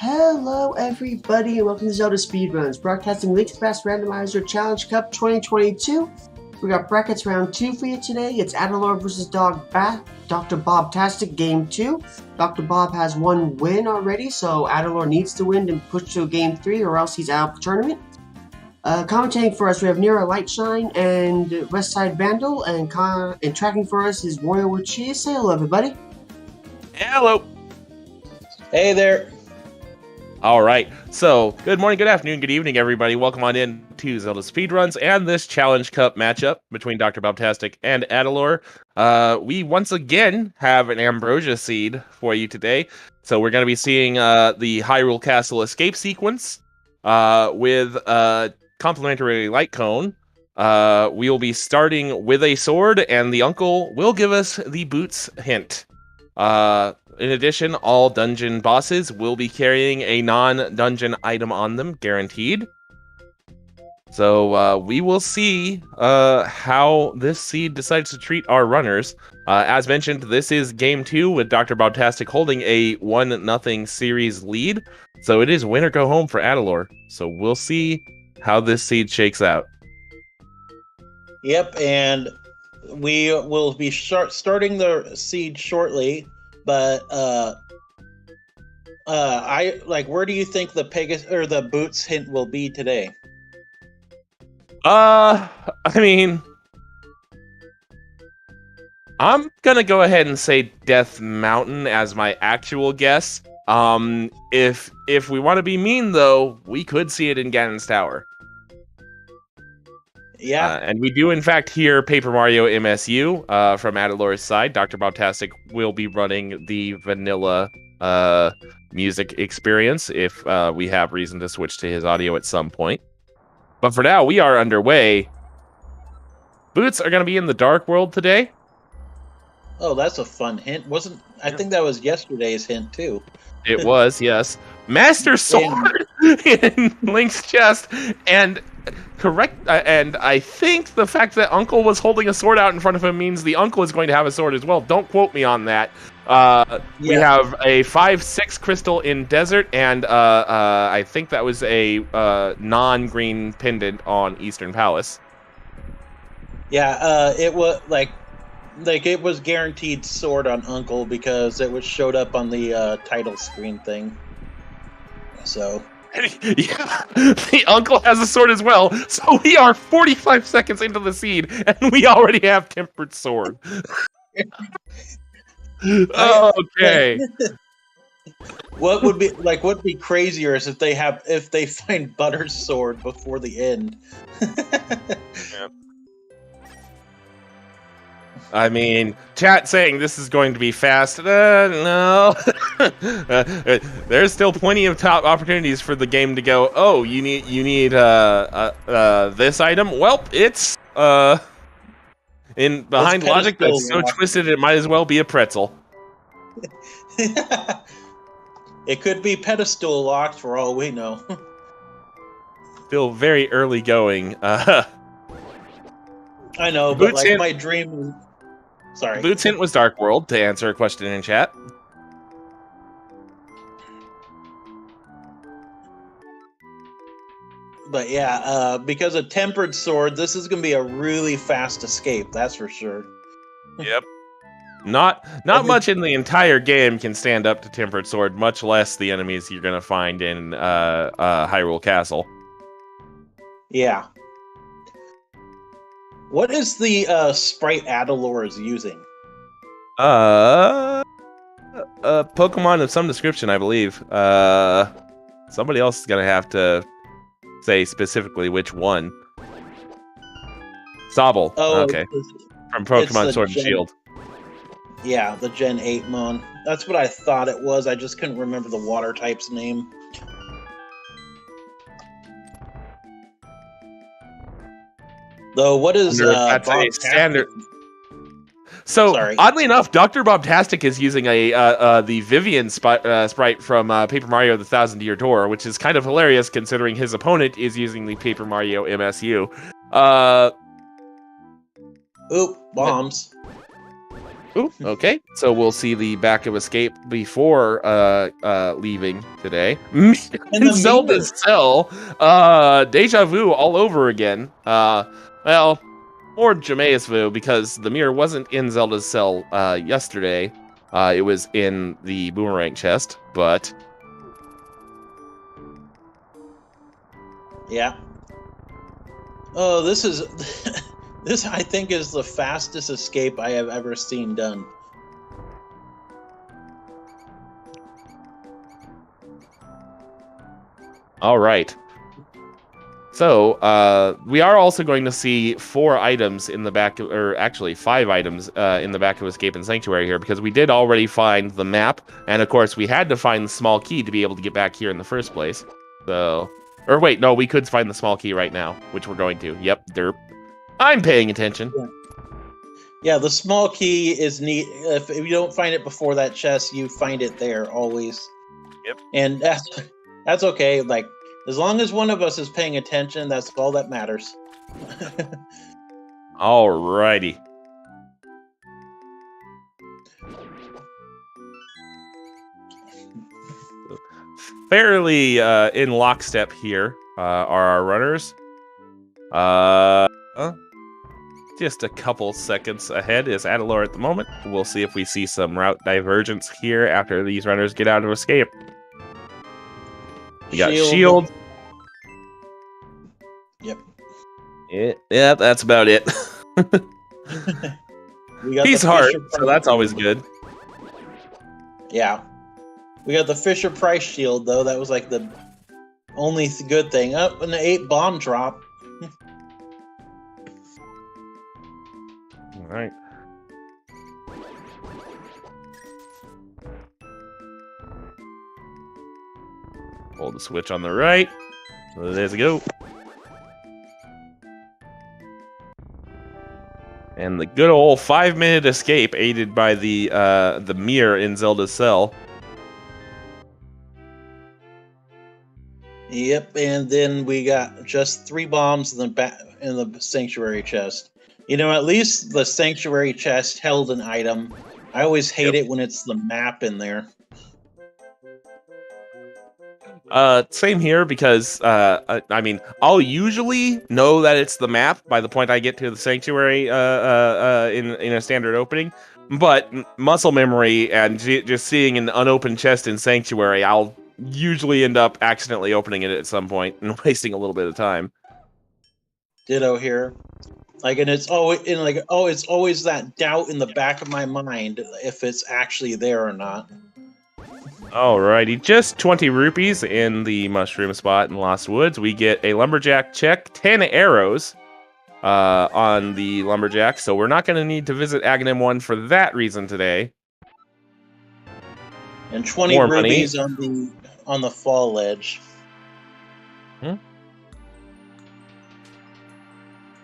Hello everybody and welcome to ZeldaSpeedRuns, broadcasting Link's Best Randomizer Challenge Cup 2022. We got brackets round 2 for you today. It's Adilor versus DoctorBobtastic game 2. Dr. Bob has one win already, so Adilor needs to win and push to game 3 or else he's out of the tournament. Commentating for us, we have Nira Lightshine and Westside Vandal, and tracking for us is Royal with Cheese. Say hello everybody. Hello. Hey there. All right. So, good morning, good afternoon, good evening, everybody. Welcome on in to Zelda Speedruns and this Challenge Cup matchup between Dr. Bobtastic and Adilor. We once again have an Ambrosia seed for you today. So we're going to be seeing the Hyrule Castle escape sequence with complimentary light cone. We will be starting with a sword, and the uncle will give us the boots hint. In addition, all dungeon bosses will be carrying a non-dungeon item on them, guaranteed. So we will see how this seed decides to treat our runners. As mentioned, this is game 2 with Dr. Bobtastic holding a 1-0 series lead. So it is win or go home for Adilor. So we'll see how this seed shakes out. Yep, and we will be starting the seed shortly. But where do you think the the boots hint will be today? I mean, I'm gonna go ahead and say Death Mountain as my actual guess. If we want to be mean though, we could see it in Ganon's Tower. Yeah, and we do in fact hear Paper Mario MSU from Adilor's side. Dr. Bobtastic will be running the vanilla music experience if we have reason to switch to his audio at some point. But for now, we are underway. Boots are going to be in the Dark World today. Oh, that's a fun hint. I think that was yesterday's hint too. It was, yes. Master Sword in Link's chest, and and I think the fact that Uncle was holding a sword out in front of him means the Uncle is going to have a sword as well. Don't quote me on that. We have a 5/6 crystal in Desert, and I think that was a non-green pendant on Eastern Palace. Yeah, it was like it was guaranteed sword on Uncle because it was showed up on the title screen thing. So. Yeah, the Uncle has a sword as well, so we are 45 seconds into the seed, and we already have Tempered Sword. Okay. What would be crazier is if they find Butter's sword before the end. Yeah. I mean, chat saying this is going to be fast. No. There's still plenty of top opportunities for the game to go, oh, you need this item? Well, it's behind logic that's so twisted it might as well be a pretzel. It could be pedestal locked for all we know. Still very early going. I know, but like my dream. Sorry. Boots hint was Dark World, to answer a question in chat. But yeah, because of Tempered Sword, this is going to be a really fast escape, that's for sure. Yep. Not much in the entire game can stand up to Tempered Sword, much less the enemies you're going to find in Hyrule Castle. Yeah. What is the sprite Adilor is using? A Pokemon of some description, I believe. Somebody else is gonna have to say specifically which one. Sobble. Oh, okay. From Pokemon Sword and Shield. Yeah, the Gen 8 Mon. That's what I thought it was. I just couldn't remember the water type's name. Though, what is that's a standard? So, oddly enough, Dr. Bobtastic is using the Vivian sprite from Paper Mario: The Thousand Year Door, which is kind of hilarious considering his opponent is using the Paper Mario MSU. Oop, bombs. Ooh, okay. So we'll see the back of Escape before leaving today. the Zelda's Cell, deja vu all over again. Well, more Jameis vu because the mirror wasn't in Zelda's Cell yesterday. It was in the boomerang chest, but Yeah. Oh, this is this I think is the fastest escape I have ever seen done. all right. So, we are also going to see 4 items in the back, or actually 5 items in the back of Escape and Sanctuary here, because we did already find the map, and of course we had to find the small key to be able to get back here in the first place. So, or wait, no, we could find the small key right now, which we're going to. Yep, derp. I'm paying attention. Yeah, the small key is neat. If you don't find it before that chest, you find it there always. Yep. And that's okay. Like, as long as one of us is paying attention, that's all that matters. Alrighty. Fairly in lockstep here are our runners. Just a couple seconds ahead is Adilor at the moment. We'll see if we see some route divergence here after these runners get out of Escape. We got Shield. Yep. Yeah, that's about it. We got He's the hard, Fisher so Price that's always good. Yeah. We got the Fisher Price shield, though. That was like the only good thing. Up and the 8 bomb drop. All right. Hold the switch on the right. There's a go. And the good old 5-minute escape aided by the mirror in Zelda's Cell. Yep, and then we got just 3 bombs in the sanctuary chest. You know, at least the sanctuary chest held an item. I always hate it when it's the map in there. Same here because I mean, I'll usually know that it's the map by the point I get to the sanctuary in a standard opening, but muscle memory and just seeing an unopened chest in sanctuary, I'll usually end up accidentally opening it at some point and wasting a little bit of time. Ditto here. Like, and it's always it's always that doubt in the back of my mind if it's actually there or not. Alrighty, just 20 rupees in the mushroom spot in Lost Woods. We get a lumberjack check, 10 arrows on the lumberjack, so we're not going to need to visit Aghanim 1 for that reason today. And 20 More rupees money. on the fall ledge. I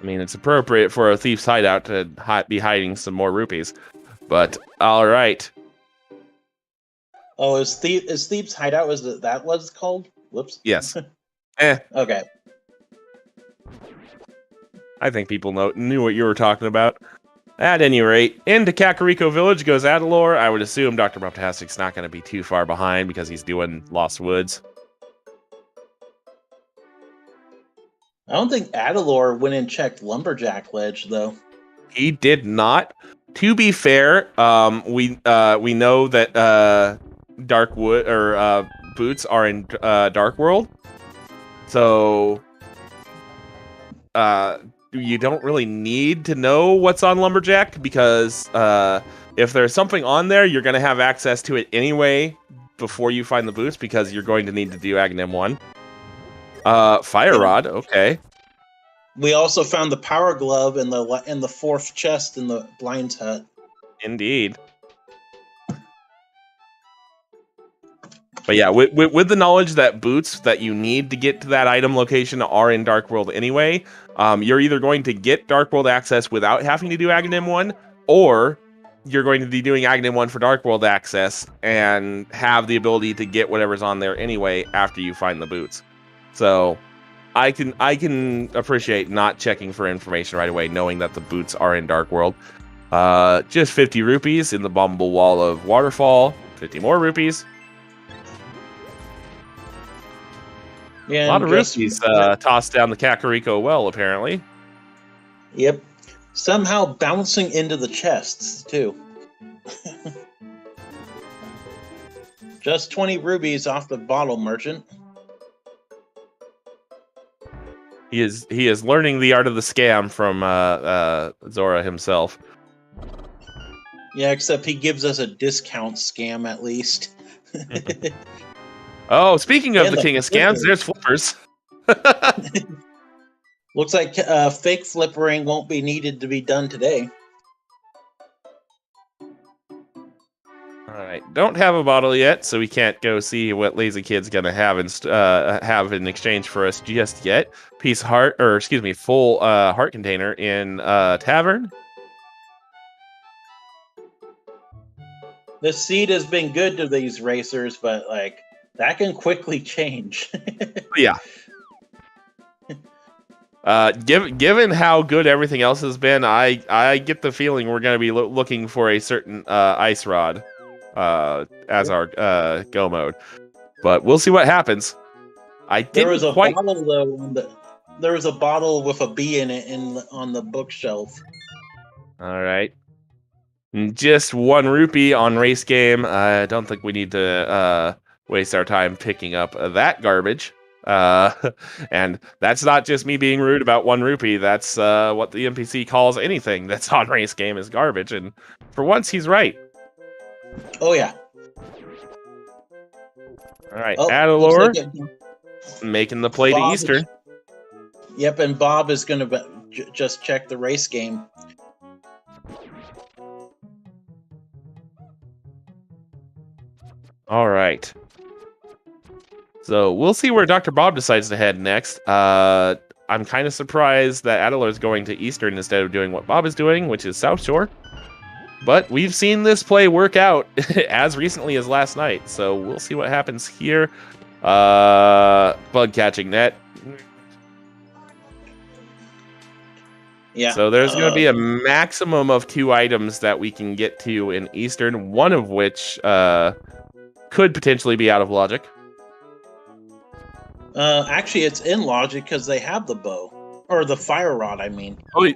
mean, it's appropriate for a thief's hideout to be hiding some more rupees, but all right. Oh, is Thief's Hideout, that what it's called? Whoops. Yes. Okay. I think people knew what you were talking about. At any rate, into Kakariko Village goes Adilor. I would assume DoctorBobtastic's not going to be too far behind because he's doing Lost Woods. I don't think Adilor went and checked Lumberjack Ledge, though. He did not. To be fair, we know that Darkwood or Boots are in Dark World, so you don't really need to know what's on Lumberjack because if there's something on there, you're going to have access to it anyway before you find the Boots because you're going to need to do Aghanim 1. Fire Rod, okay. We also found the Power Glove in the 4th chest in the Blind's Hut. Indeed. But yeah, with the knowledge that boots that you need to get to that item location are in Dark World anyway, you're either going to get Dark World access without having to do Aghanim 1, or you're going to be doing Aghanim 1 for Dark World access and have the ability to get whatever's on there anyway after you find the boots. So I can appreciate not checking for information right away, knowing that the boots are in Dark World. Just 50 rupees in the bombable wall of waterfall. 50 more rupees. Yeah, A lot and of just rupees tossed down the Kakariko well, apparently. yep, somehow bouncing into the chests too. Just 20 rubies off the bottle merchant. He is learning the art of the scam from Zora himself. Yeah, except he gives us a discount scam at least. Oh, speaking of And the king of scams, there's flippers. Looks like fake flippering won't be needed to be done today. All right, don't have a bottle yet, so we can't go see what Lazy Kid's gonna have in exchange for us just yet. Full heart container in tavern. This seed has been good to these racers, but like that can quickly change. Yeah. Given how good everything else has been, I get the feeling we're gonna be looking for a certain ice rod as our go mode, but we'll see what happens. There was a bottle though. There was a bottle with a bee in it on the bookshelf. All right. Just 1 rupee on race game. I don't think we need to waste our time picking up that garbage. And that's not just me being rude about 1 rupee. That's what the NPC calls anything that's on race game is garbage. And for once, he's right. Oh yeah. All right, Oh, Adilor like making the play to Eastern. Yep, and Bob is going to just check the race game. All right. So we'll see where Dr. Bob decides to head next. I'm kind of surprised that Adilor is going to Eastern instead of doing what Bob is doing, which is South Shore. But we've seen this play work out as recently as last night, so we'll see what happens here. Bug catching net. Yeah. So there's going to be a maximum of 2 items that we can get to in Eastern, one of which could potentially be out of logic. Actually, it's in logic because they have the bow or the fire rod. I mean. Oh,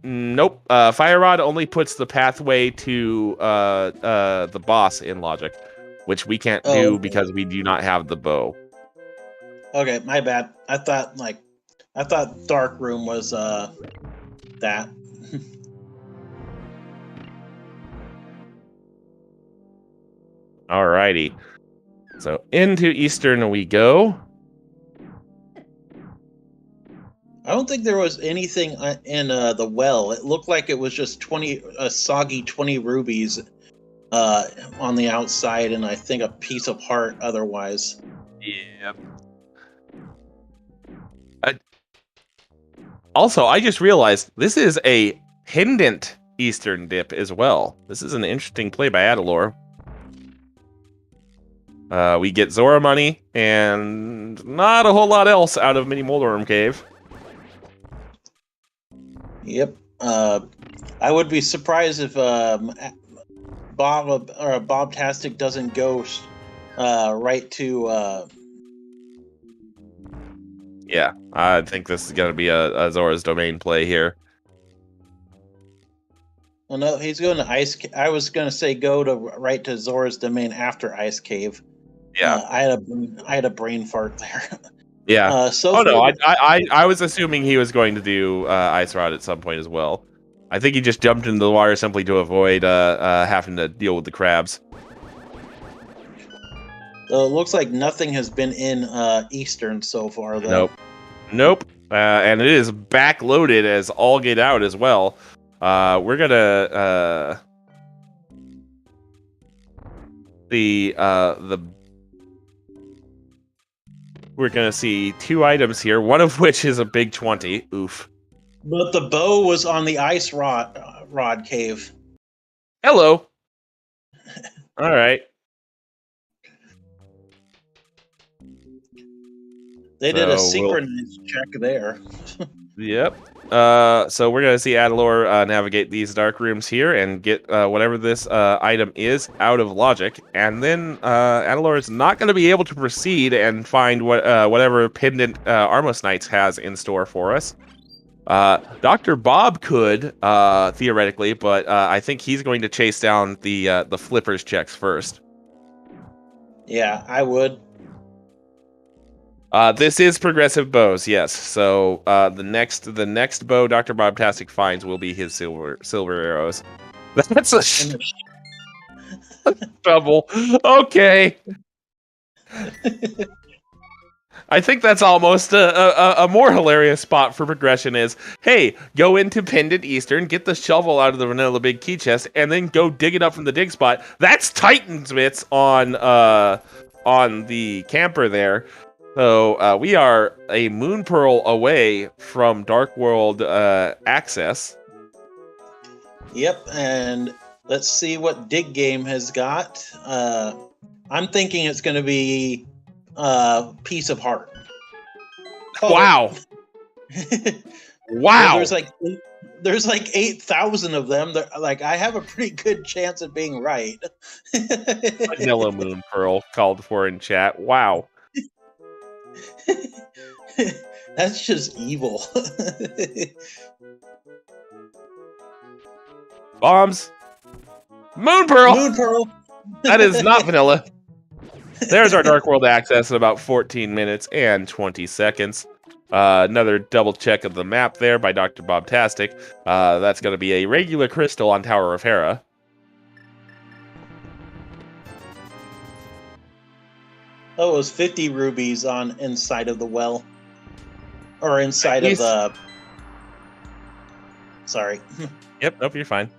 nope. Fire rod only puts the pathway to the boss in logic, which we can't do because we do not have the bow. Okay, my bad. I thought Dark Room was that. Alrighty. So into Eastern we go. I don't think there was anything in the well. It looked like it was just soggy 20 rubies on the outside, and I think a piece of heart otherwise. Yeah. Also, I just realized this is a pendant Eastern dip as well. This is an interesting play by Adilor. We get Zora money and not a whole lot else out of Mini Moldarm Cave. Yep. I would be surprised if Bobtastic doesn't go right to. Yeah, I think this is going to be a Zora's Domain play here. Well, no, he's going to Ice. I was going to say go to right to Zora's Domain after Ice Cave. Yeah, I had a brain fart there. Yeah. I was assuming he was going to do Ice Rod at some point as well. I think he just jumped into the water simply to avoid having to deal with the crabs. It looks like nothing has been in Eastern so far, though. Nope. And it is backloaded as all get out as well. We're gonna we're gonna see 2 items here, one of which is a big 20. Oof. But the bow was on the Ice Rod Cave. Hello. All right. They did a synchronized check there. Yep. So we're gonna see Adilor navigate these dark rooms here and get whatever this item is out of logic, and then Adilor is not gonna be able to proceed and find whatever pendant Armos Knights has in store for us. Dr. Bob could theoretically, but I think he's going to chase down the flippers checks first. Yeah, I would. This is progressive bows, yes. So the next bow DoctorBobtastic finds will be his silver arrows. That's a trouble. Okay. I think that's almost a more hilarious spot for progression is, hey, go into Pendant Eastern, get the shovel out of the vanilla big key chest, and then go dig it up from the dig spot. That's Titan's Mitts on the camper there. So we are a moon pearl away from Dark World access. Yep, and let's see what Dig Game has got. I'm thinking it's going to be Piece of Heart. Oh. Wow. Wow. There's like 8,000 of them. Like, I have a pretty good chance of being right. Vanilla moon pearl called for in chat. Wow. That's just evil. Bombs. Moon pearl. Moon pearl. That is not vanilla. There's our Dark World access in about 14 minutes and 20 seconds. Another double check of the map there by DoctorBobtastic. That's going to be a regular crystal on Tower of Hera. Oh, it was 50 rubies on inside of the well. Or inside of the... Sorry. Yep, nope, you're fine.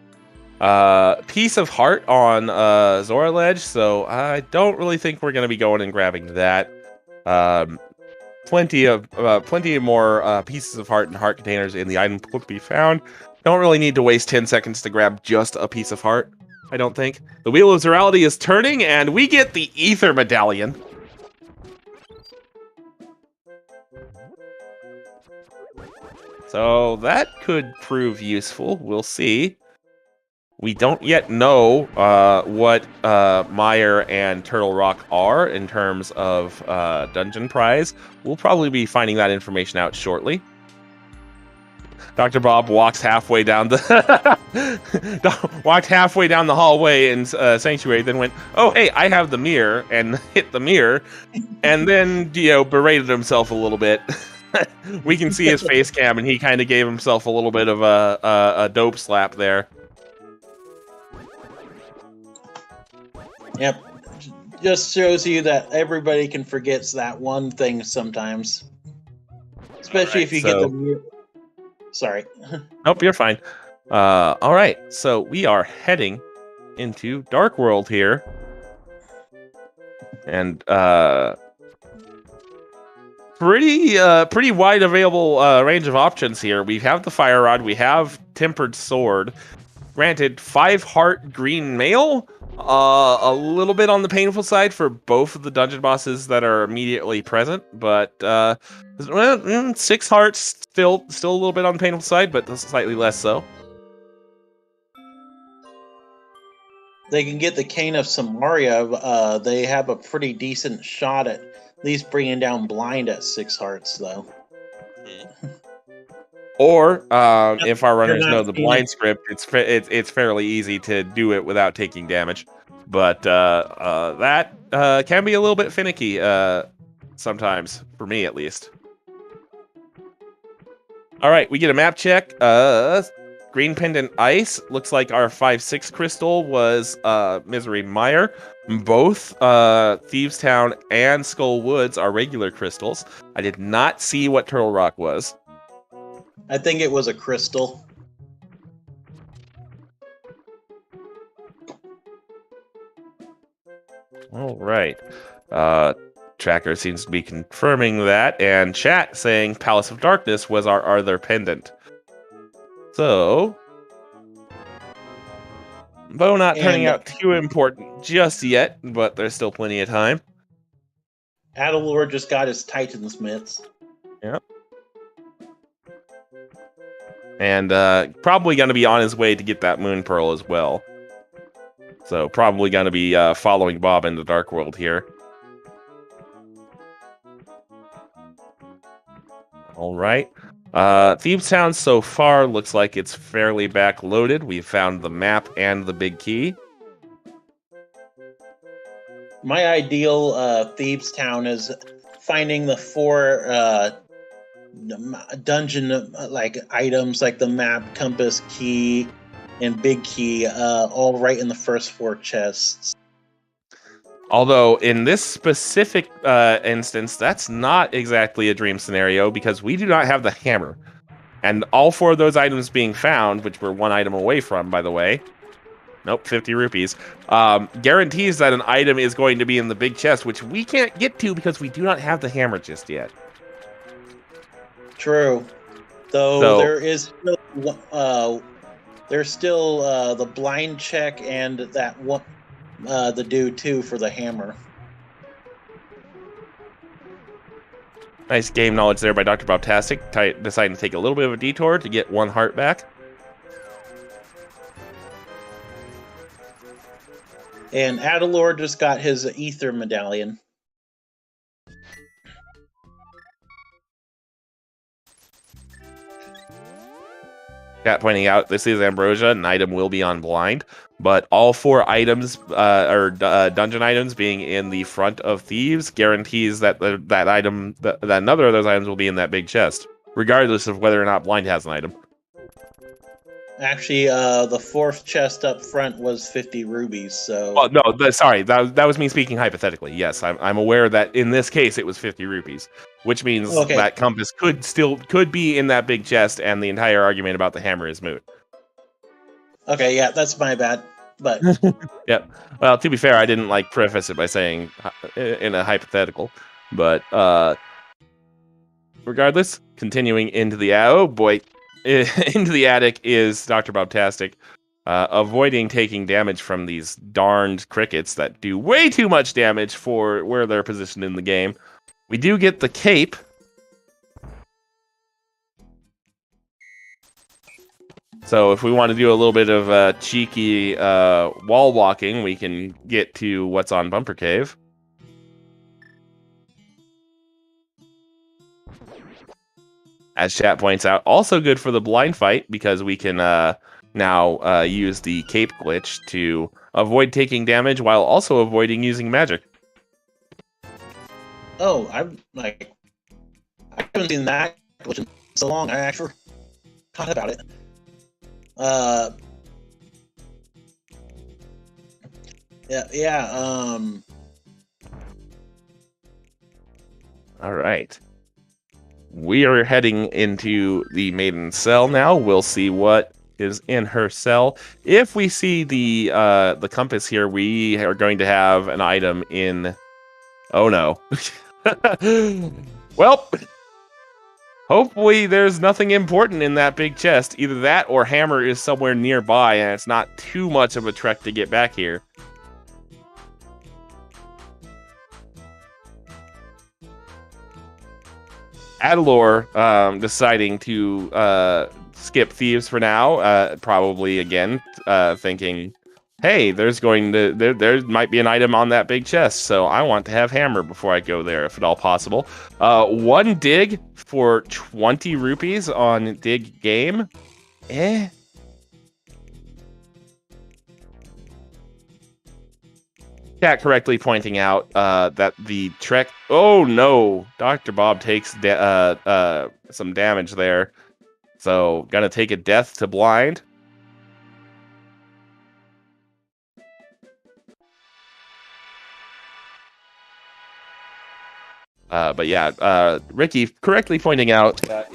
Piece of Heart on Zora Ledge, so I don't really think we're going to be going and grabbing that. Plenty of more pieces of heart and heart containers in the item pool to be found. Don't really need to waste 10 seconds to grab just a piece of heart, I don't think. The Wheel of Zerality is turning, and we get the Ether Medallion. So that could prove useful. We'll see. We don't yet know what Meyer and Turtle Rock are in terms of dungeon prize. We'll probably be finding that information out shortly. Dr. Bob walks halfway down the hallway in Sanctuary, then went, "Oh, hey, I have the mirror," and hit the mirror, and then berated himself a little bit. We can see his face cam, and he kind of gave himself a little bit of a dope slap there. Yep. Just shows you that everybody can forget that one thing sometimes. Especially if you get the... Sorry. Nope, you're fine. All right, so we are heading into Dark World here. And pretty wide available range of options here. We have the Fire Rod, we have Tempered Sword. Granted, 5 heart green mail. A little bit on the painful side for both of the dungeon bosses that are immediately present, but 6 hearts still a little bit on the painful side, but slightly less so. They can get the Cane of Samaria. They have a pretty decent shot at least bringing down Blind at 6 hearts, though. Or if our runners know the blind script, it's fairly easy to do it without taking damage. But that can be a little bit finicky sometimes, for me at least. All right, we get a map check. Green Pendant Ice. Looks like our 5/6 crystal was Misery Mire. Both Thieves Town and Skull Woods are regular crystals. I did not see what Turtle Rock was. I think it was a crystal. All right. Tracker seems to be confirming that, and chat saying Palace of Darkness was our other pendant. So, bow not turning out too important just yet, but there's still plenty of time. Adilor just got his Titan's mitts. Yep. And probably going to be on his way to get that Moon Pearl as well. So probably going to be following Bob into Dark World here. All right. Thieves Town so far looks like it's fairly backloaded. We've found the map and the big key. My ideal Thieves Town is finding the 4 dungeon like items, like the map, compass, key, and big key, all right in the first 4 chests. Although in this specific instance, that's not exactly a dream scenario because we do not have the hammer. And all 4 of those items being found, which we're 1 item away from, by the way. Nope, 50 rupees. Guarantees that an item is going to be in the big chest, which we can't get to because we do not have the hammer just yet. True. Though there is there's still the blind check and that one, the dude too for the hammer. Nice game knowledge there by DoctorBobtastic, deciding to take a little bit of a detour to get 1 heart back. And Adilor just got his ether medallion. Chat pointing out this is Ambrosia, an item will be on blind, but all 4 items dungeon items being in the front of Thieves guarantees that that another of those items will be in that big chest, regardless of whether or not blind has an item. Actually, the 4th chest up front was 50 rubies, so... Oh, no, sorry, that was me speaking hypothetically. Yes, I'm aware that in this case it was 50 rupees, which means that compass could be in that big chest, and the entire argument about the hammer is moot. Okay, yeah, that's my bad, but... Yep. Well, to be fair, I didn't, preface it by saying in a hypothetical, but, regardless, continuing into the... Oh, boy. Into the attic is DoctorBobtastic, avoiding taking damage from these darned crickets that do way too much damage for where they're positioned in the game. We do get the cape. So if we want to do a little bit of cheeky wall walking, we can get to what's on Bumper Cave. As chat points out, also good for the blind fight because we can now use the cape glitch to avoid taking damage while also avoiding using magic. Oh, I haven't seen that glitch in so long. I actually thought about it. All right. We are heading into the Maiden Cell now. We'll see what is in her cell. If we see the compass here, we are going to have an item in... Oh, no. Well, hopefully there's nothing important in that big chest. Either that or hammer is somewhere nearby, and it's not too much of a trek to get back here. Adilor deciding to skip Thieves for now, probably again thinking, hey, there might be an item on that big chest, so I want to have hammer before I go there, if at all possible. 1 dig for 20 rupees on dig game. Chat correctly pointing out that the trek... Oh, no! Dr. Bob takes some damage there. So, gonna take a death to blind. But yeah, Ricky correctly pointing out that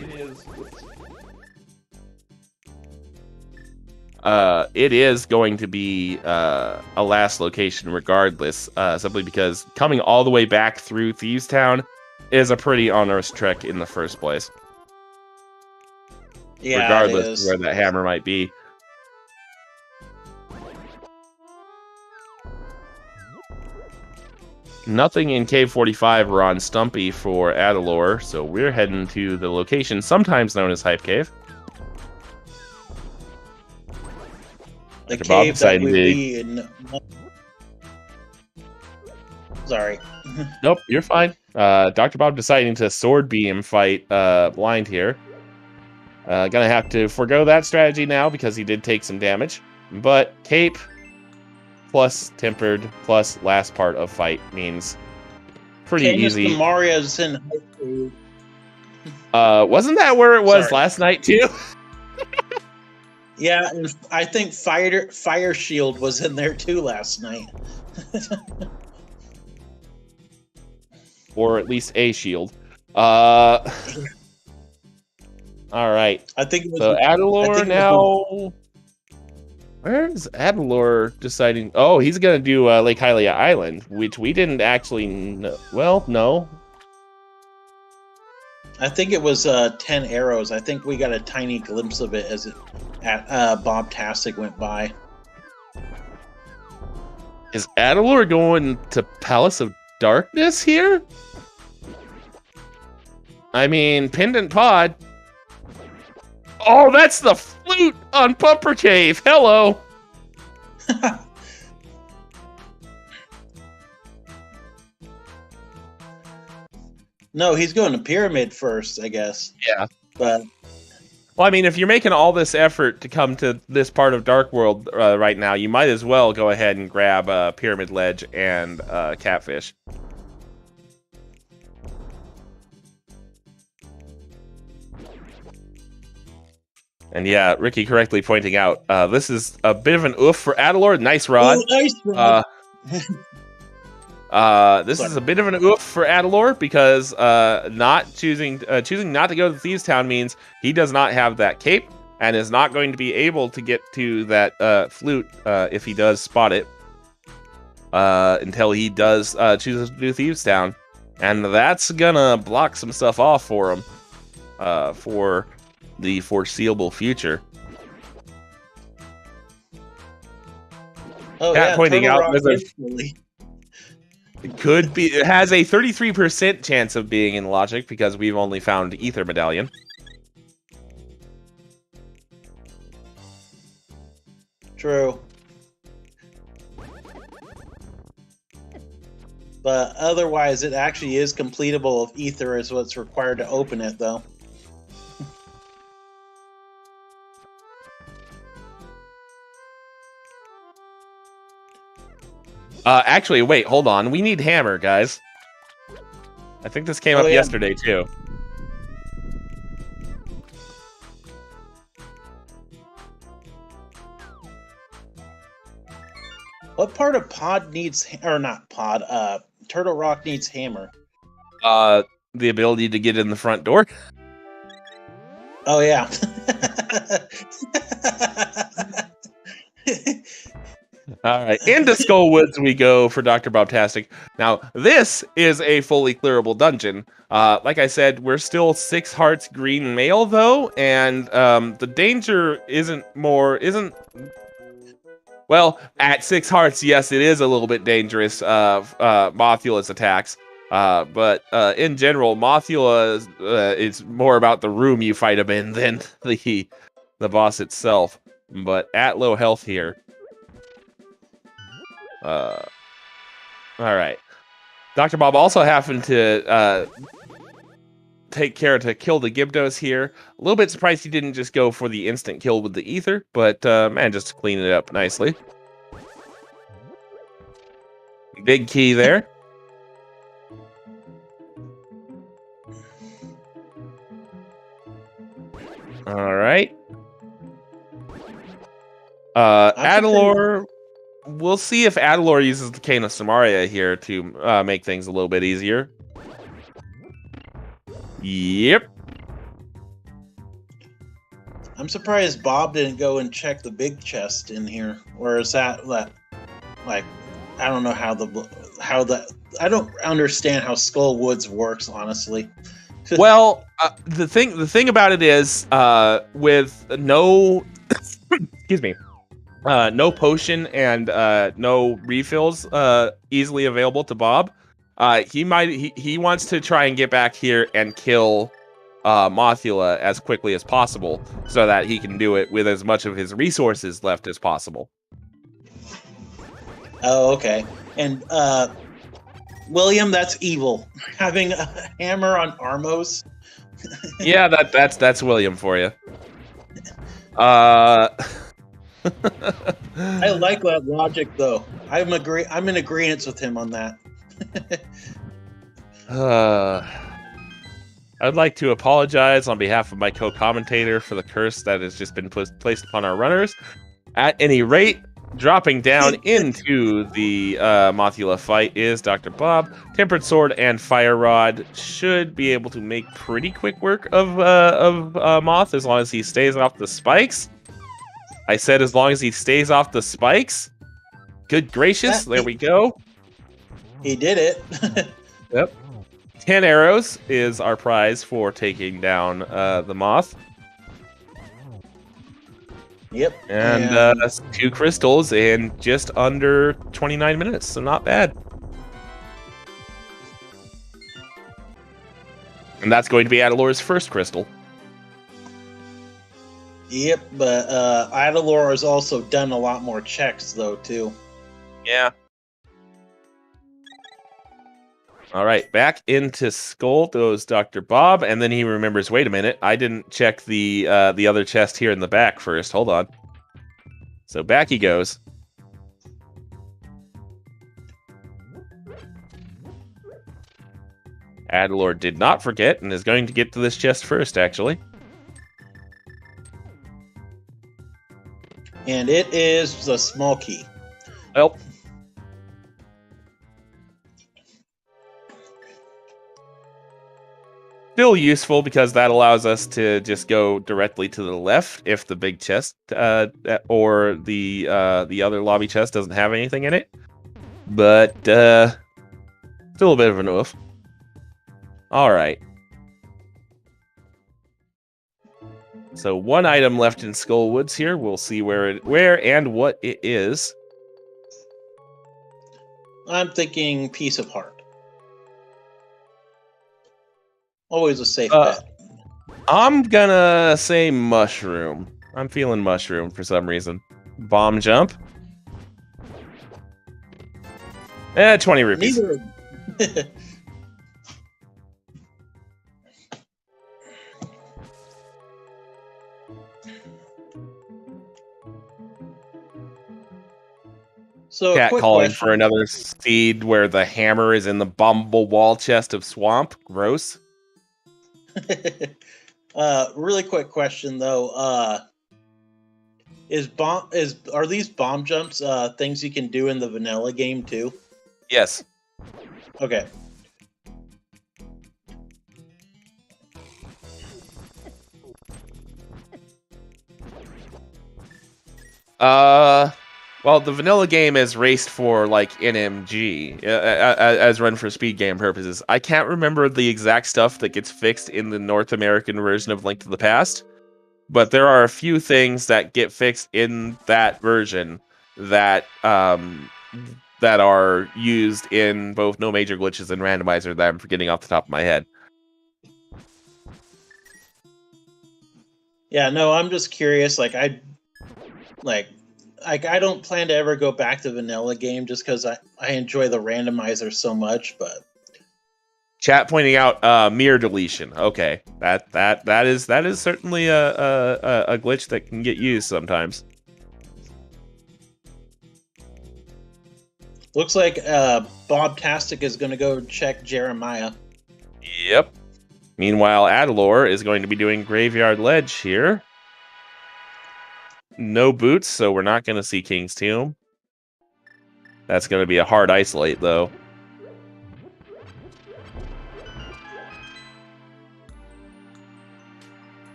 it is going to be a last location regardless, simply because coming all the way back through Thieves Town is a pretty onerous trek in the first place. Yeah, regardless of where that hammer might be. Nothing in Cave 45 or on Stumpy for Adilor, so we're heading to the location sometimes known as Hype Cave. The Dr. Bob cave that deciding would to... be in. Sorry. Nope, you're fine. Dr. Bob deciding to sword beam fight blind here. Gonna have to forego that strategy now because he did take some damage. But cape plus tempered plus last part of fight means pretty Okay, easy. Mr. Mario's in high school. Wasn't that where it was Sorry. last night too? Yeah, and I think Fire Shield was in there too last night. Or at least a shield. All right. I think it was. So Adilor think it now. Where's Adilor deciding? Oh, he's gonna do Lake Hylia Island, which we didn't actually know. Well, no. I think it was 10 arrows. I think we got a tiny glimpse of it as Bobtastic went by. Is Adilor going to Palace of Darkness here? I mean, Pendant Pod. Oh, that's the flute on Pumper Cave. Hello. No, he's going to Pyramid first, I guess. Yeah. But Well, I mean, if you're making all this effort to come to this part of Dark World right now, you might as well go ahead and grab Pyramid Ledge and Catfish. And yeah, Ricky correctly pointing out, this is a bit of an oof for Adilor. Nice rod. oh, nice rod. This is a bit of an oof for Adilor because not choosing not to go to Thieves Town means he does not have that cape and is not going to be able to get to that flute if he does spot it until he does choose to do Thieves Town, and that's gonna block some stuff off for him for the foreseeable future. Oh, Cat yeah, pointing Turtle out Rock there's instantly. it has a 33% chance of being in logic because we've only found Ether Medallion. True. But otherwise, it actually is completable if Ether is what's required to open it, though. Actually, wait, hold on. We need hammer, guys. I think this came up yesterday, too. What part of Pod needs, or not Pod, Turtle Rock needs hammer? The ability to get in the front door. Oh, yeah. All right, into Skull Woods we go for Dr. Bobtastic. Now, this is a fully clearable dungeon. Like I said, we're still 6 hearts green male, though, and the danger isn't... Well, at 6 hearts, yes, it is a little bit dangerous, Mothula's attacks. But in general, Mothula is more about the room you fight him in than the boss itself. But at low health here. All right. Dr. Bob also happened to take care to kill the Gibdos here. A little bit surprised he didn't just go for the instant kill with the ether, but man, just to clean it up nicely. Big key there. All right. Adilor. We'll see if Adilor uses the Cane of Samaria here to make things a little bit easier. Yep. I'm surprised Bob didn't go and check the big chest in here. Or is that like, I don't know how I don't understand how Skull Woods works, honestly. Well, the thing about it is, with no, excuse me, no potion and no refills easily available to Bob, he wants to try and get back here and kill Mothula as quickly as possible, so that he can do it with as much of his resources left as possible. Oh, okay. And William, that's evil. Having a hammer on Armos. Yeah, that's William for you. Uh, I like that logic, though. I'm in agreement with him on that. I'd like to apologize on behalf of my co-commentator for the curse that has just been placed upon our runners. At any rate, dropping down into the Mothula fight is Dr. Bob. Tempered Sword and Fire Rod should be able to make pretty quick work of Moth as long as he stays off the spikes. I said as long as he stays off the spikes. Good gracious, there we go. He did it. Yep. 10 arrows is our prize for taking down the Moth. Yep. And 2 crystals in just under 29 minutes, so not bad. And that's going to be Adilor's first crystal. Yep, but Adilor has also done a lot more checks, though, too. Yeah. All right, back into Skull goes Dr. Bob, and then he remembers, wait a minute, I didn't check the other chest here in the back first. Hold on. So back he goes. Adilor did not forget and is going to get to this chest first, actually. And it is the small key. Well, still useful because that allows us to just go directly to the left if the big chest or the other lobby chest doesn't have anything in it. But still a bit of an oof. All right. So 1 item left in Skullwoods here. We'll see where and what it is. I'm thinking Piece of Heart. Always a safe bet. I'm gonna say Mushroom. I'm feeling Mushroom for some reason. Bomb Jump. 20 rupees. Neither. So Cat calling for another seed where the hammer is in the bombable wall chest of swamp. Gross. Really quick question though. Are these bomb jumps things you can do in the vanilla game too? Yes. Okay. Well, the vanilla game is raced for like NMG as run for speed game purposes. I can't remember the exact stuff that gets fixed in the North American version of Link to the Past, but there are a few things that get fixed in that version that that are used in both No Major Glitches and Randomizer that I'm forgetting off the top of my head. Yeah, no, I'm just curious. I don't plan to ever go back to vanilla game just because I enjoy the randomizer so much. But chat pointing out mirror deletion. Okay, that is certainly a glitch that can get used sometimes. Looks like Bobtastic is going to go check Jeremiah. Yep. Meanwhile, Adilor is going to be doing Graveyard Ledge here. No boots, so we're not going to see King's Tomb. That's going to be a hard isolate, though.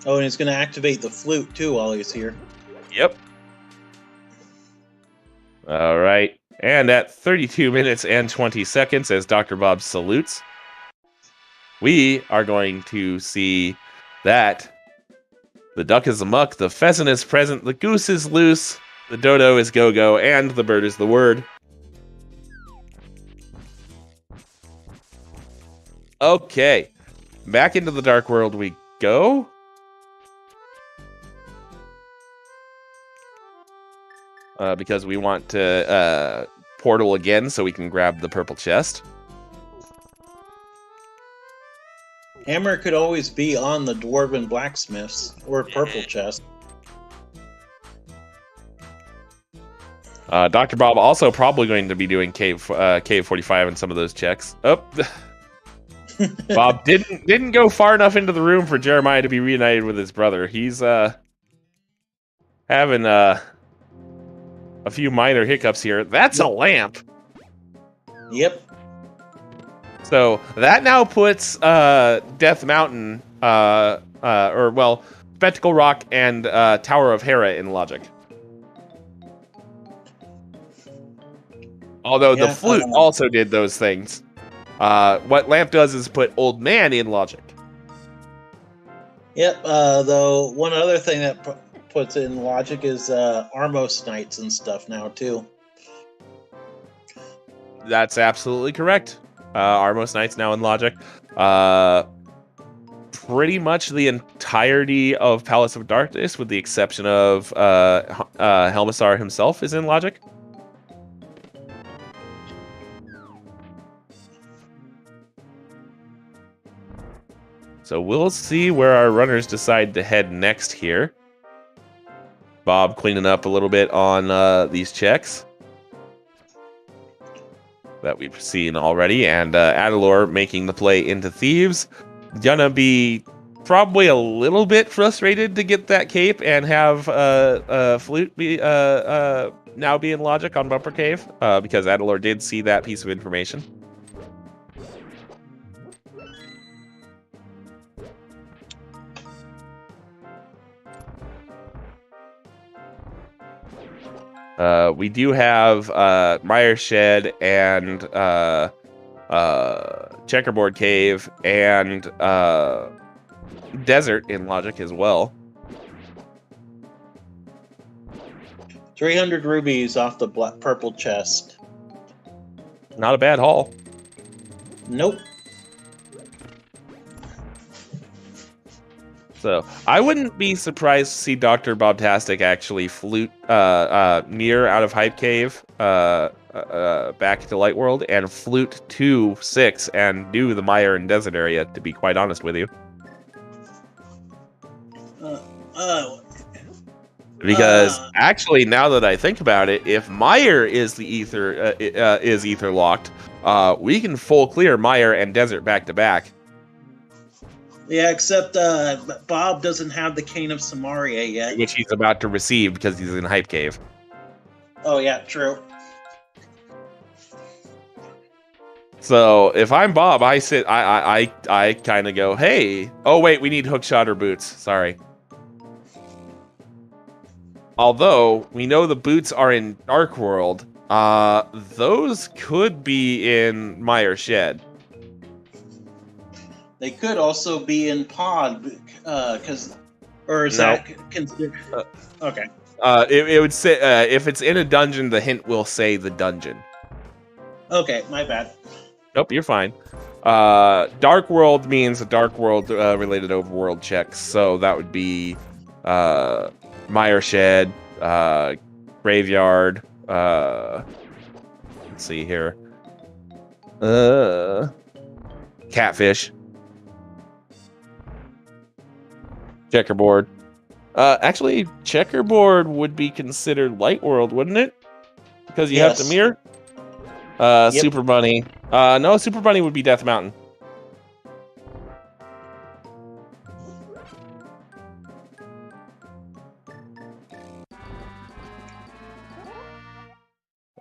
Oh, and he's going to activate the flute, too, while he's here. Yep. All right. And at 32 minutes and 20 seconds, as Dr. Bob salutes, we are going to see that the duck is amuck, the pheasant is present, the goose is loose, the dodo is go-go, and the bird is the word. Okay. Back into the dark world we go. Because we want to portal again so we can grab the purple chest. Hammer could always be on the dwarven blacksmiths or purple chest. Dr. Bob also probably going to be doing cave 45 and some of those checks. Oh, Bob didn't go far enough into the room for Jeremiah to be reunited with his brother. He's having a few minor hiccups here. That's a lamp. Yep. So that now puts Death Mountain, Spectacle Rock and Tower of Hera in logic. Although the flute also did those things. What lamp does is put Old Man in logic. Yep. Though one other thing that puts it in logic is Armos Knights and stuff now too. That's absolutely correct. Armos Knights now in logic. Pretty much the entirety of Palace of Darkness, with the exception of Helmassar himself, is in logic. So we'll see where our runners decide to head next here. Bob cleaning up a little bit on these checks that we've seen already, and Adilor making the play into Thieves. Gonna be probably a little bit frustrated to get that cape and have Flute be now be in logic on Bumper Cave, because Adilor did see that piece of information. We do have Mire Shed and Checkerboard Cave and Desert in logic as well. 300 rubies off the purple chest. Not a bad haul. Nope. So I wouldn't be surprised to see DoctorBobtastic actually flute Mir out of Hype Cave back to Light World and flute to 6 and do the Mire and Desert area, to be quite honest with you. Because actually, now that I think about it, if Mire is the ether locked, we can full clear Mire and Desert back to back. Yeah, except Bob doesn't have the Cane of Samaria yet. Which he's about to receive because he's in Hype Cave. Oh, yeah, true. So if I'm Bob, I kind of go, hey, oh wait, we need hookshot or boots. Sorry. Although we know the boots are in Dark World, those could be in Mire Shed. They could also be in Pod, because, or is No. that considered? Okay. It would say if it's in a dungeon, the hint will say the dungeon. Okay, my bad. Nope, you're fine. Dark World means a Dark World related overworld checks, so that would be Mire Shed, Graveyard. Let's see here. Catfish. Checkerboard. Actually, Checkerboard would be considered Light World, wouldn't it? Because you have to mirror. Yep. Super Bunny. No, Super Bunny would be Death Mountain.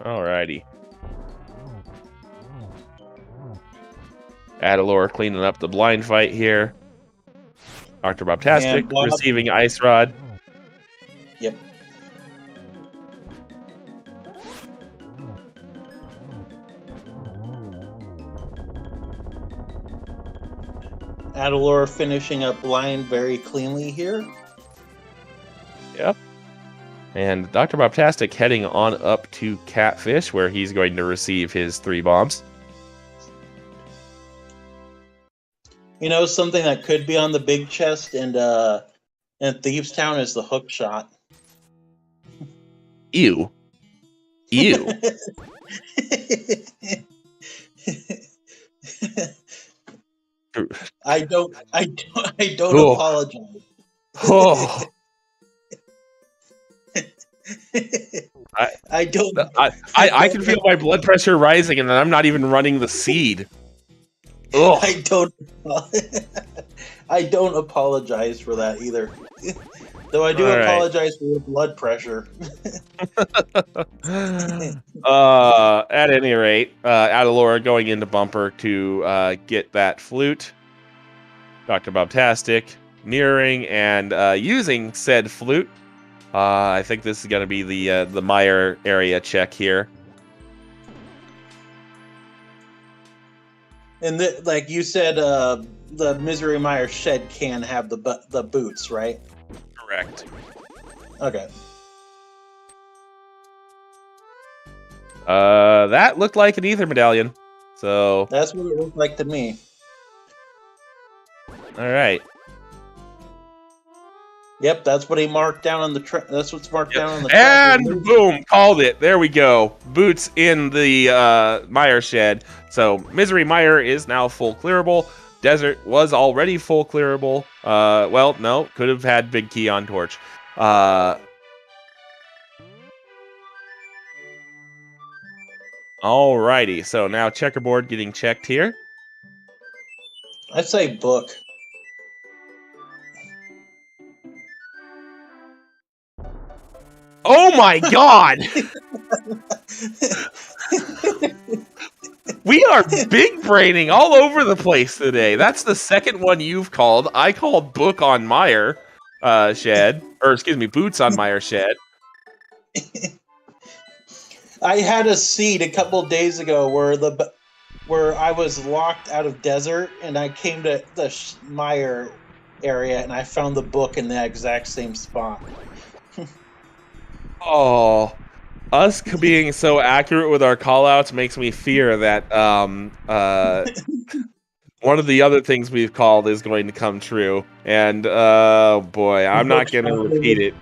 Alrighty. Adilor cleaning up the blind fight here. DoctorBobtastic receiving Ice Rod. Yep. Adilor finishing up blind very cleanly here. Yep. And DoctorBobtastic heading on up to Catfish, where he's going to receive his 3 bombs. You know, something that could be on the big chest and in Thieves Town is the hook shot. Ew. Ew. I don't Oh. apologize. Oh. I don't. I can feel my blood pressure rising, and I'm not even running the seed. Ugh. I don't apologize for that either. Though I do All right. apologize for your blood pressure. At any rate, Adilor going into bumper to get that flute. DoctorBobtastic mirroring and using said flute. I think this is going to be the Meyer area check here. And like you said, the Misery Mire shed can have the boots, right? Correct. Okay. That looked like an ether medallion. So that's what it looked like to me. All right. Yep, that's what he marked down on the that's what's marked down on the and boom, called it. There we go. Boots in the Mire shed. So Misery Mire is now full clearable. Desert was already full clearable. Well, no, could have had Big Key on Torch. Alrighty, so now checkerboard getting checked here. I'd say book. Oh my god! We are big braining all over the place today. That's the second one you've called. I called book on Meyer shed, or excuse me, boots on Meyer shed. I had a seed a couple days ago where I was locked out of desert, and I came to the Meyer area, and I found the book in the exact same spot. Oh, us being so accurate with our callouts makes me fear that one of the other things we've called is going to come true. And oh boy, I'm not going to repeat it.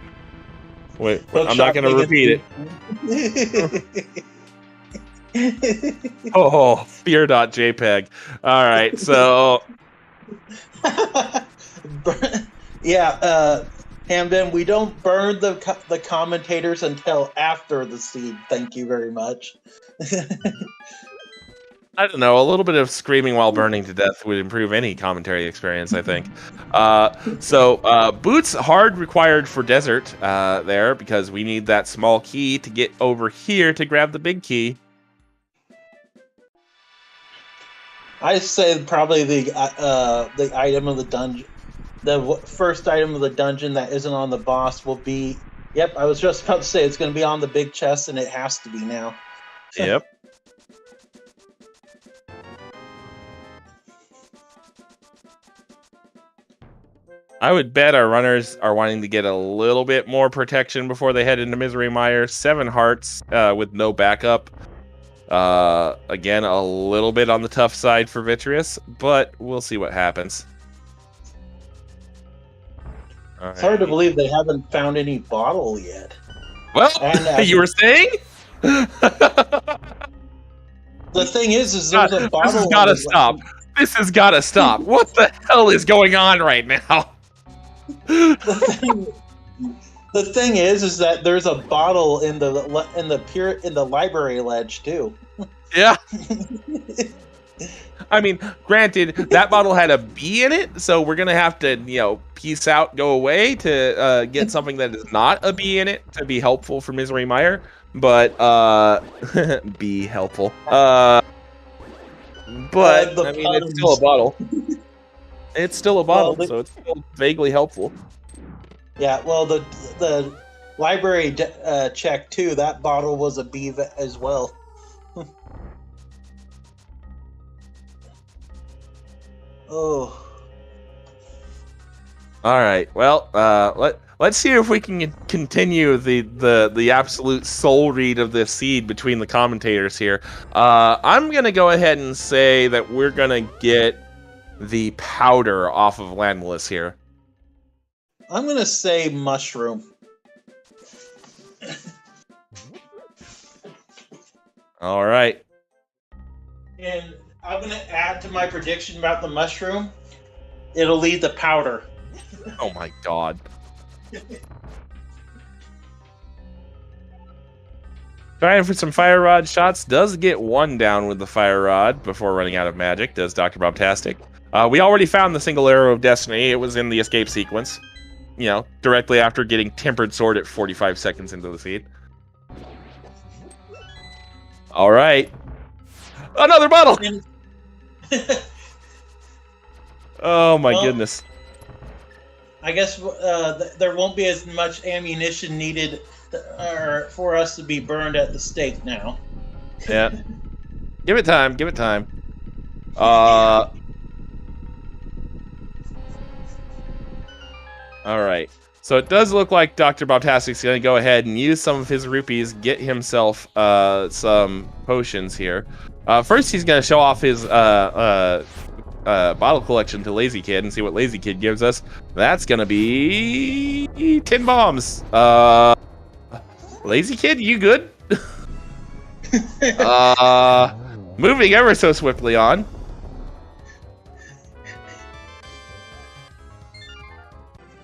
Wait, I'm not going to repeat it. Oh, fear.jpg. All right, so yeah, Hamden, we don't burn the commentators until after the seed. Thank you very much. I don't know, a little bit of screaming while burning to death would improve any commentary experience, I think. So boots hard required for desert there, because we need that small key to get over here to grab the big key. I say probably the item of the dungeon, the first item of the dungeon that isn't on the boss will be. Yep, I was just about to say it's going to be on the big chest, and it has to be now. Yep. I would bet our runners are wanting to get a little bit more protection before they head into Misery Mire. 7 hearts with no backup. Again, a little bit on the tough side for Vitreous, but we'll see what happens. It's hard to believe they haven't found any bottle yet. Well, you were saying? The thing is there's a bottle. This has got to stop. This has got to stop. What the hell is going on right now? The thing is that there's a bottle in the library ledge too. Yeah. I mean, granted, that bottle had a B in it, so we're gonna have to, peace out, go away to get something that is not a B in it to be helpful for Misery Mire. But be helpful. But I mean, it's still a bottle. It's still a bottle, so it's still vaguely helpful. Yeah, well, the library check too. That bottle was a B as well. Oh. All right. Well, let's see if we can continue the absolute soul read of this seed between the commentators here. I'm gonna go ahead and say that we're gonna get the powder off of Landless here. I'm gonna say mushroom. All right. And I'm going to add to my prediction about the mushroom. It'll lead to powder. Oh my god. Trying for some fire rod shots. Does get one down with the fire rod before running out of magic. Does DoctorBobtastic. We already found the single arrow of destiny. It was in the escape sequence. You know, directly after getting tempered sword at 45 seconds into the seed. All right. Another bottle. Oh my goodness. I guess there won't be as much ammunition needed for us to be burned at the stake now. Yeah. Give it time. Give it time. All right. So it does look like DoctorBobtastic's going to go ahead and use some of his rupees, get himself some potions here. First, he's going to show off his bottle collection to Lazy Kid and see what Lazy Kid gives us. That's going to be 10 bombs. Lazy Kid, you good? Moving ever so swiftly on.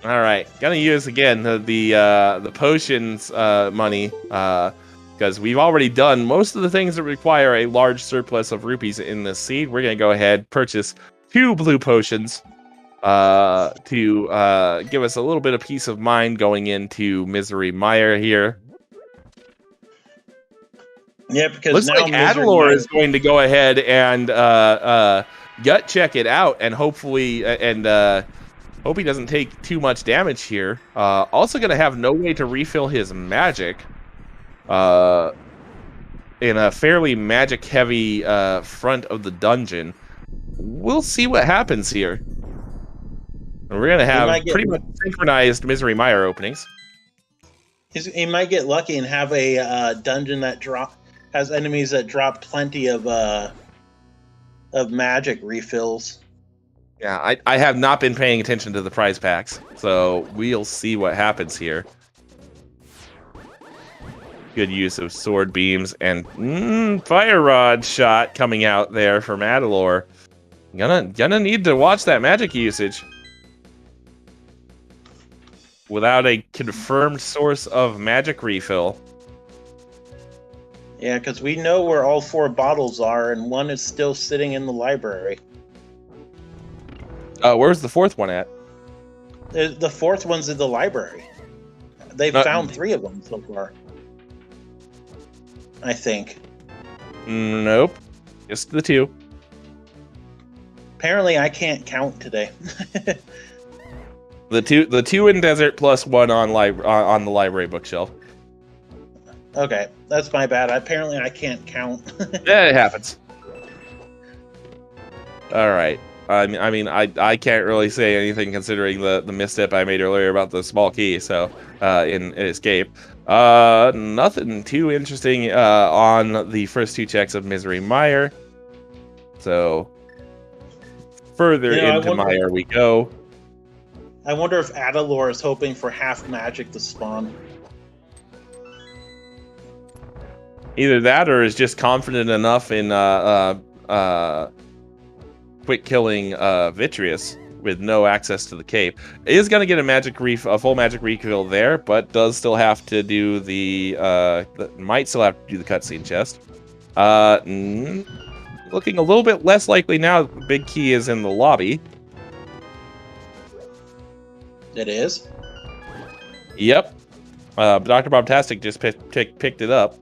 All right, gonna use again the potions money because we've already done most of the things that require a large surplus of rupees in this seed. We're gonna go ahead purchase 2 blue potions to give us a little bit of peace of mind going into Misery Mire here. Yeah, because looks now like Adilor is going to go ahead and gut check it out and hopefully hope he doesn't take too much damage here. Also going to have no way to refill his magic in a fairly magic-heavy front of the dungeon. We'll see what happens here. We're going to have pretty much synchronized Misery Mire openings. He might get lucky and have a dungeon that has enemies that drop plenty of magic refills. Yeah, I have not been paying attention to the prize packs, so we'll see what happens here. Good use of sword beams and fire rod shot coming out there from Adilor. Gonna need to watch that magic usage. Without a confirmed source of magic refill. Yeah, because we know where all 4 bottles are, and one is still sitting in the library. Where's the 4th one at? The 4th one's in the library. They've found 3 of them so far. I think. Nope. Just the 2. Apparently I can't count today. The two in desert plus 1 on the library bookshelf. Okay, that's my bad. Apparently I can't count. Yeah, it happens. All right. I mean, I can't really say anything considering the misstep I made earlier about the small key. So in Escape, nothing too interesting on the first 2 checks of Misery Mire. So further into Mire we go. I wonder if Adilor is hoping for half magic to spawn. Either that, or is just confident enough in quick killing Vitreous with no access to the cape. Is going to get a full magic refill there, but does still have to do might still have to do the cutscene chest. Looking a little bit less likely now that the big key is in the lobby. It is? Yep. DoctorBobtastic just picked it up.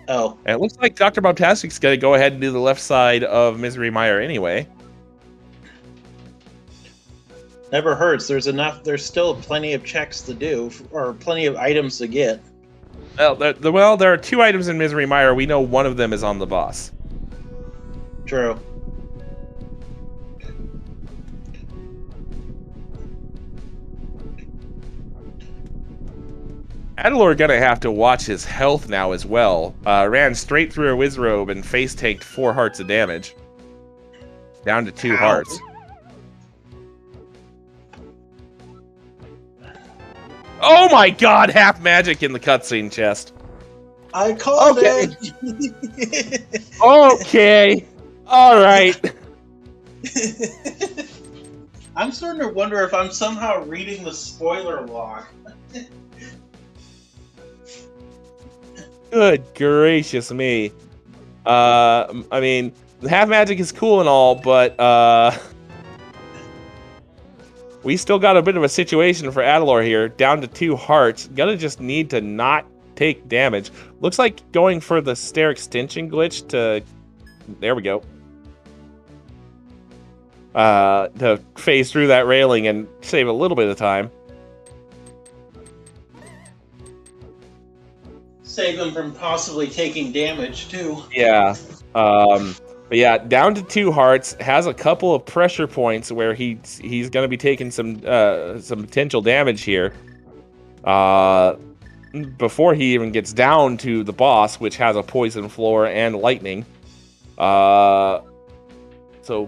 Oh. And it looks like DoctorBobtastic's going to go ahead and do the left side of Misery Mire anyway. Never hurts. There's still plenty of checks to do, or plenty of items to get. Well, there are 2 items in Misery Mire. We know one of them is on the boss. True. Adilor gonna have to watch his health now as well. Ran straight through a Wizrobe and face tanked 4 hearts of damage. Down to 2 hearts. Oh my god, half magic in the cutscene chest. I called Okay. it. Okay. All right. I'm starting to wonder if I'm somehow reading the spoiler log. Good gracious me. I mean, half magic is cool and all, but we still got a bit of a situation for Adilor here. Down to 2 hearts. Gonna just need to not take damage. Looks like going for the stair extension glitch to... There we go. To phase through that railing and save a little bit of time. Save them from possibly taking damage too. Yeah. But yeah, down to 2 hearts, has a couple of pressure points where he's going to be taking some potential damage here. Before he even gets down to the boss, which has a poison floor and lightning. So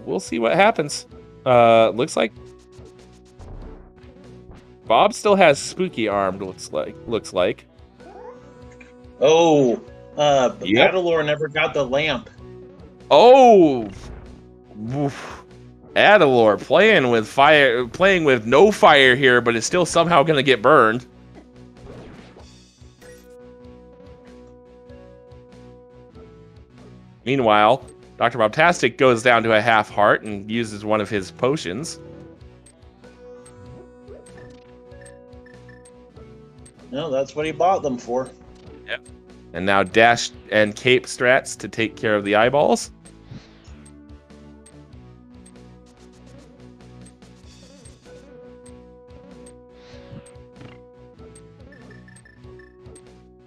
we'll see what happens. Looks like Bob still has spooky armed. Looks like. Oh, Yep. Adilor never got the lamp. Oh, oof. Adilor playing with fire, playing with no fire here, but it's still somehow going to get burned. Meanwhile, DoctorBobtastic goes down to a half heart and uses one of his potions. No, that's what he bought them for. Yep. And now dash and cape strats to take care of the eyeballs.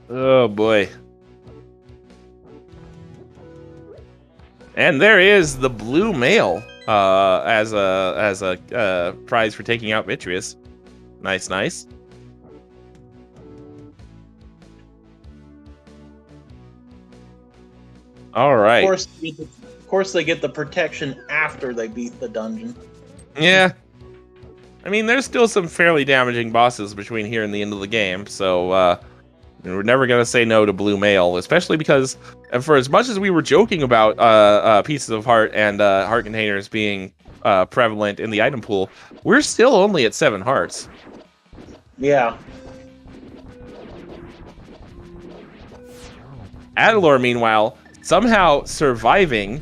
Oh boy. And there is the blue mail as a prize for taking out Vitreous. Nice, nice. All right. Of course, they get the protection after they beat the dungeon. Yeah. I mean, there's still some fairly damaging bosses between here and the end of the game, so we're never going to say no to blue mail, especially because, and for as much as we were joking about pieces of heart and heart containers being prevalent in the item pool, we're still only at 7 hearts. Yeah. Adilor, meanwhile, somehow surviving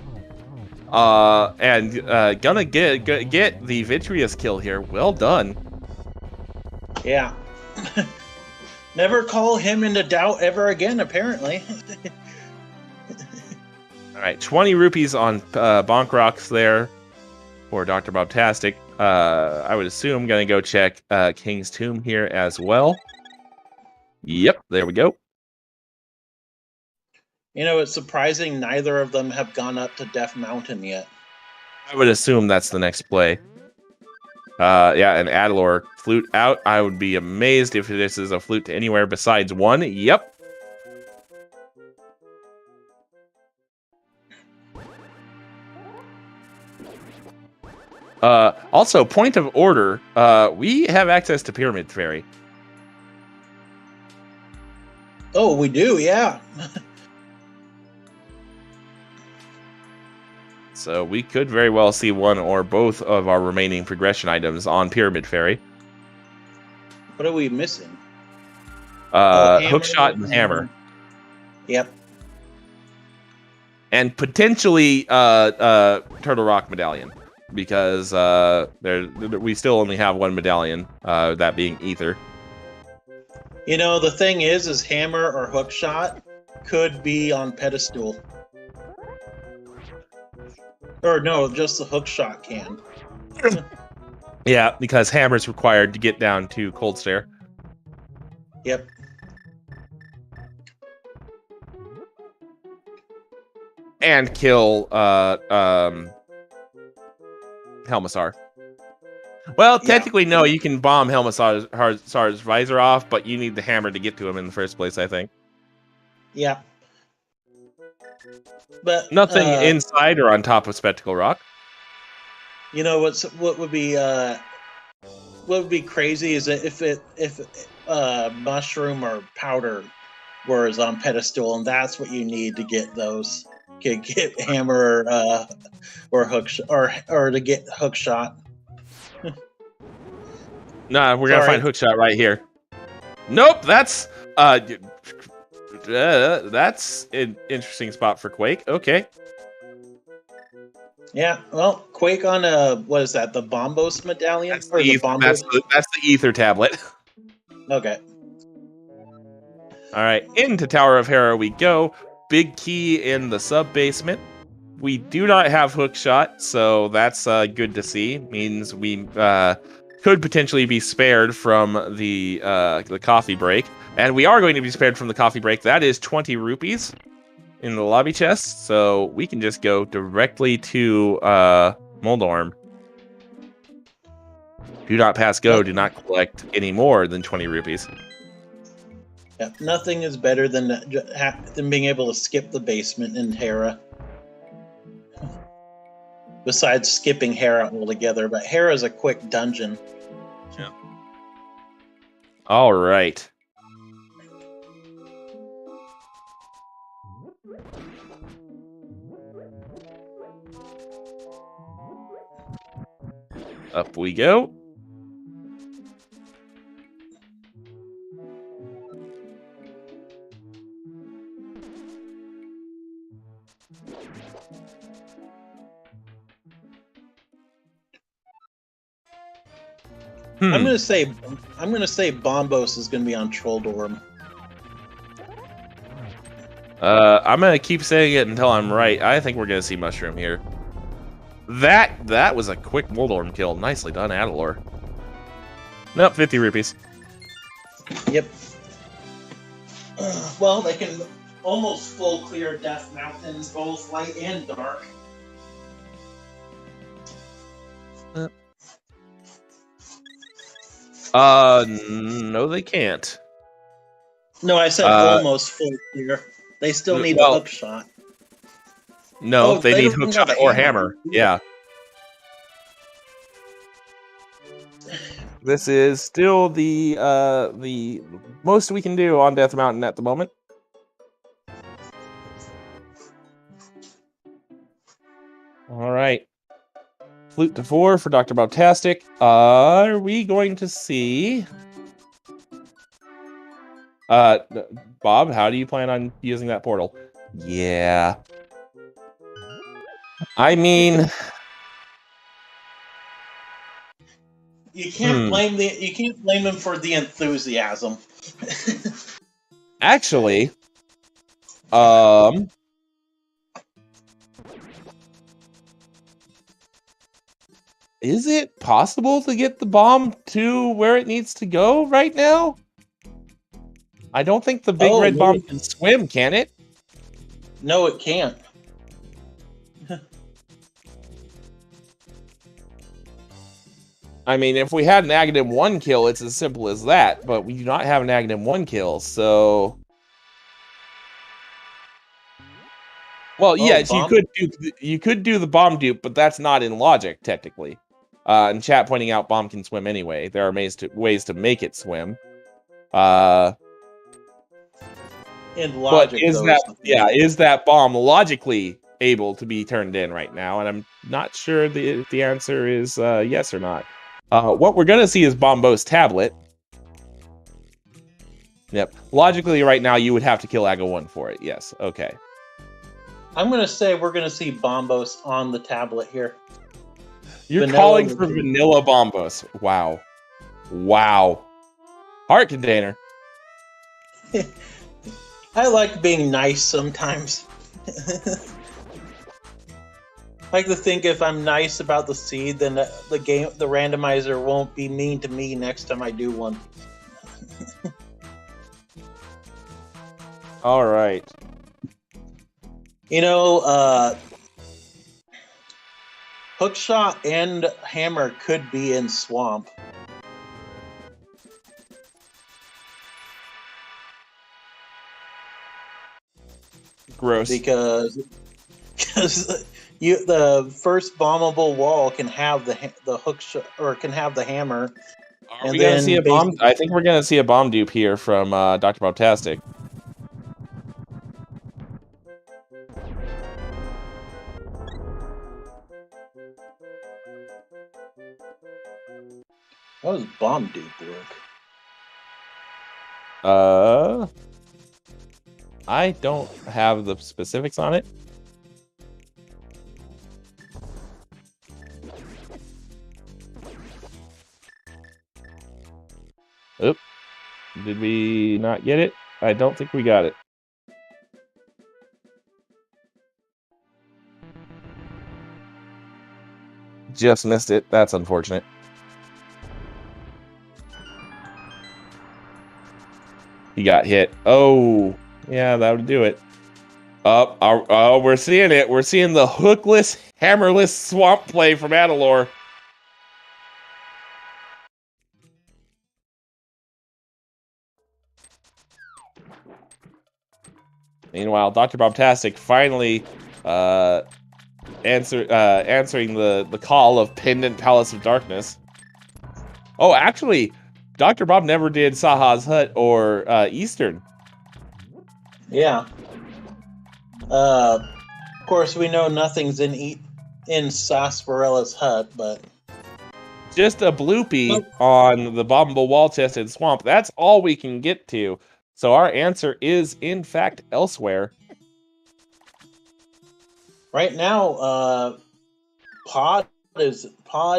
and gonna get the Vitreous kill here. Well done. Yeah. Never call him into doubt ever again, apparently. All right, 20 rupees on Bonk Rocks there for DoctorBobtastic. I would assume going to go check King's Tomb here as well. Yep, there we go. You know, it's surprising neither of them have gone up to Death Mountain yet. I would assume that's the next play. Yeah, and Adilor, flute out. I would be amazed if this is a flute to anywhere besides 1. Yep. Also, point of order, we have access to Pyramid Fairy. Oh, we do, yeah. So we could very well see one or both of our remaining progression items on Pyramid Fairy. What are we missing? Hookshot and hammer. Yep. And potentially Turtle Rock Medallion. Because we still only have 1 medallion, that being Ether. You know, the thing is hammer or hookshot could be on pedestal. Or no, just the hookshot can. Yeah, because hammer's required to get down to Cold Stare. Yep. And kill Helmassar. Well, technically, no, you can bomb Helmassar's visor off, but you need the hammer to get to him in the first place, I think. Yeah. But nothing inside or on top of Spectacle Rock. You know what would be crazy is that if mushroom or powder whereas on pedestal, and that's what you need to get those. Get hammer or hook or to get hook shot. Nah, we're gonna find hookshot right here. Nope, that's an interesting spot for Quake. Okay. Yeah, well, Quake on what is that? The Bombos medallion That's the ether tablet. Okay. All right, into Tower of Hera we go. Big key in the sub basement. We do not have hookshot, so that's good to see. Means we could potentially be spared from the coffee break, and we are going to be spared from the coffee break. That is 20 rupees in the lobby chest, so we can just go directly to Moldorm. Do not pass go. Do not collect any more than 20 rupees. Yeah, nothing is better than being able to skip the basement in Hera. Besides skipping Hera altogether, but Hera's a quick dungeon. Yeah. All right. Up we go. I'm gonna say Bombos is gonna be on Trolldorm. I'm gonna keep saying it until I'm right. I think we're gonna see Mushroom here. That was a quick Moldorm kill. Nicely done, Adilor. Nope, 50 rupees. Yep. Well, they can almost full clear Death Mountains, both light and dark. No, they can't. No, I said almost full clear. They still need the hook shot. No, they need hook shot or hammer. Yeah. This is still the most we can do on Death Mountain at the moment. All right. Flute to 4 for DoctorBobtastic. Are we going to see... Bob, how do you plan on using that portal? Yeah. I mean... You can't blame them for the enthusiasm. Actually, is it possible to get the bomb to where it needs to go right now? I don't think the big red bomb can swim, can it? No, it can't. I mean, if we had an Aghanim 1 kill, it's as simple as that, but we do not have an Aghanim 1 kill, so... Well, yes, you could do the bomb dupe, but that's not in logic, technically. And chat pointing out bomb can swim anyway. There are ways to make it swim. In logic, is that bomb logically able to be turned in right now? And I'm not sure the answer is yes or not. What we're gonna see is Bombo's tablet. Yep. Logically, right now, you would have to kill Aga 1 for it. Yes. Okay. I'm gonna say we're gonna see Bombos on the tablet here. You're calling for vanilla Bombos. Wow. Wow. Heart container. I like being nice sometimes. I like to think if I'm nice about the seed, then the randomizer won't be mean to me next time I do one. All right. You know, hookshot and hammer could be in swamp. Gross. Because the first bombable wall can have the hook shot, or can have the hammer. Are we gonna see a bomb? I think we're gonna see a bomb dupe here from DoctorBobtastic. How does bomb dupe work? I don't have the specifics on it. Oop. Did we not get it? I don't think we got it. Just missed it. That's unfortunate. He got hit. Oh, yeah, that would do it. Oh, we're seeing it. We're seeing the hookless, hammerless swamp play from Adilor. Meanwhile, DoctorBobtastic finally answering the call of Pendant Palace of Darkness. Oh, actually, Dr. Bob never did Saha's Hut or Eastern. Yeah. Of course, we know nothing's in Sarsaparella's hut, but just a bloopy on the Bombable Wall Chest and Swamp. That's all we can get to. So our answer is, in fact, elsewhere. Right now, Pod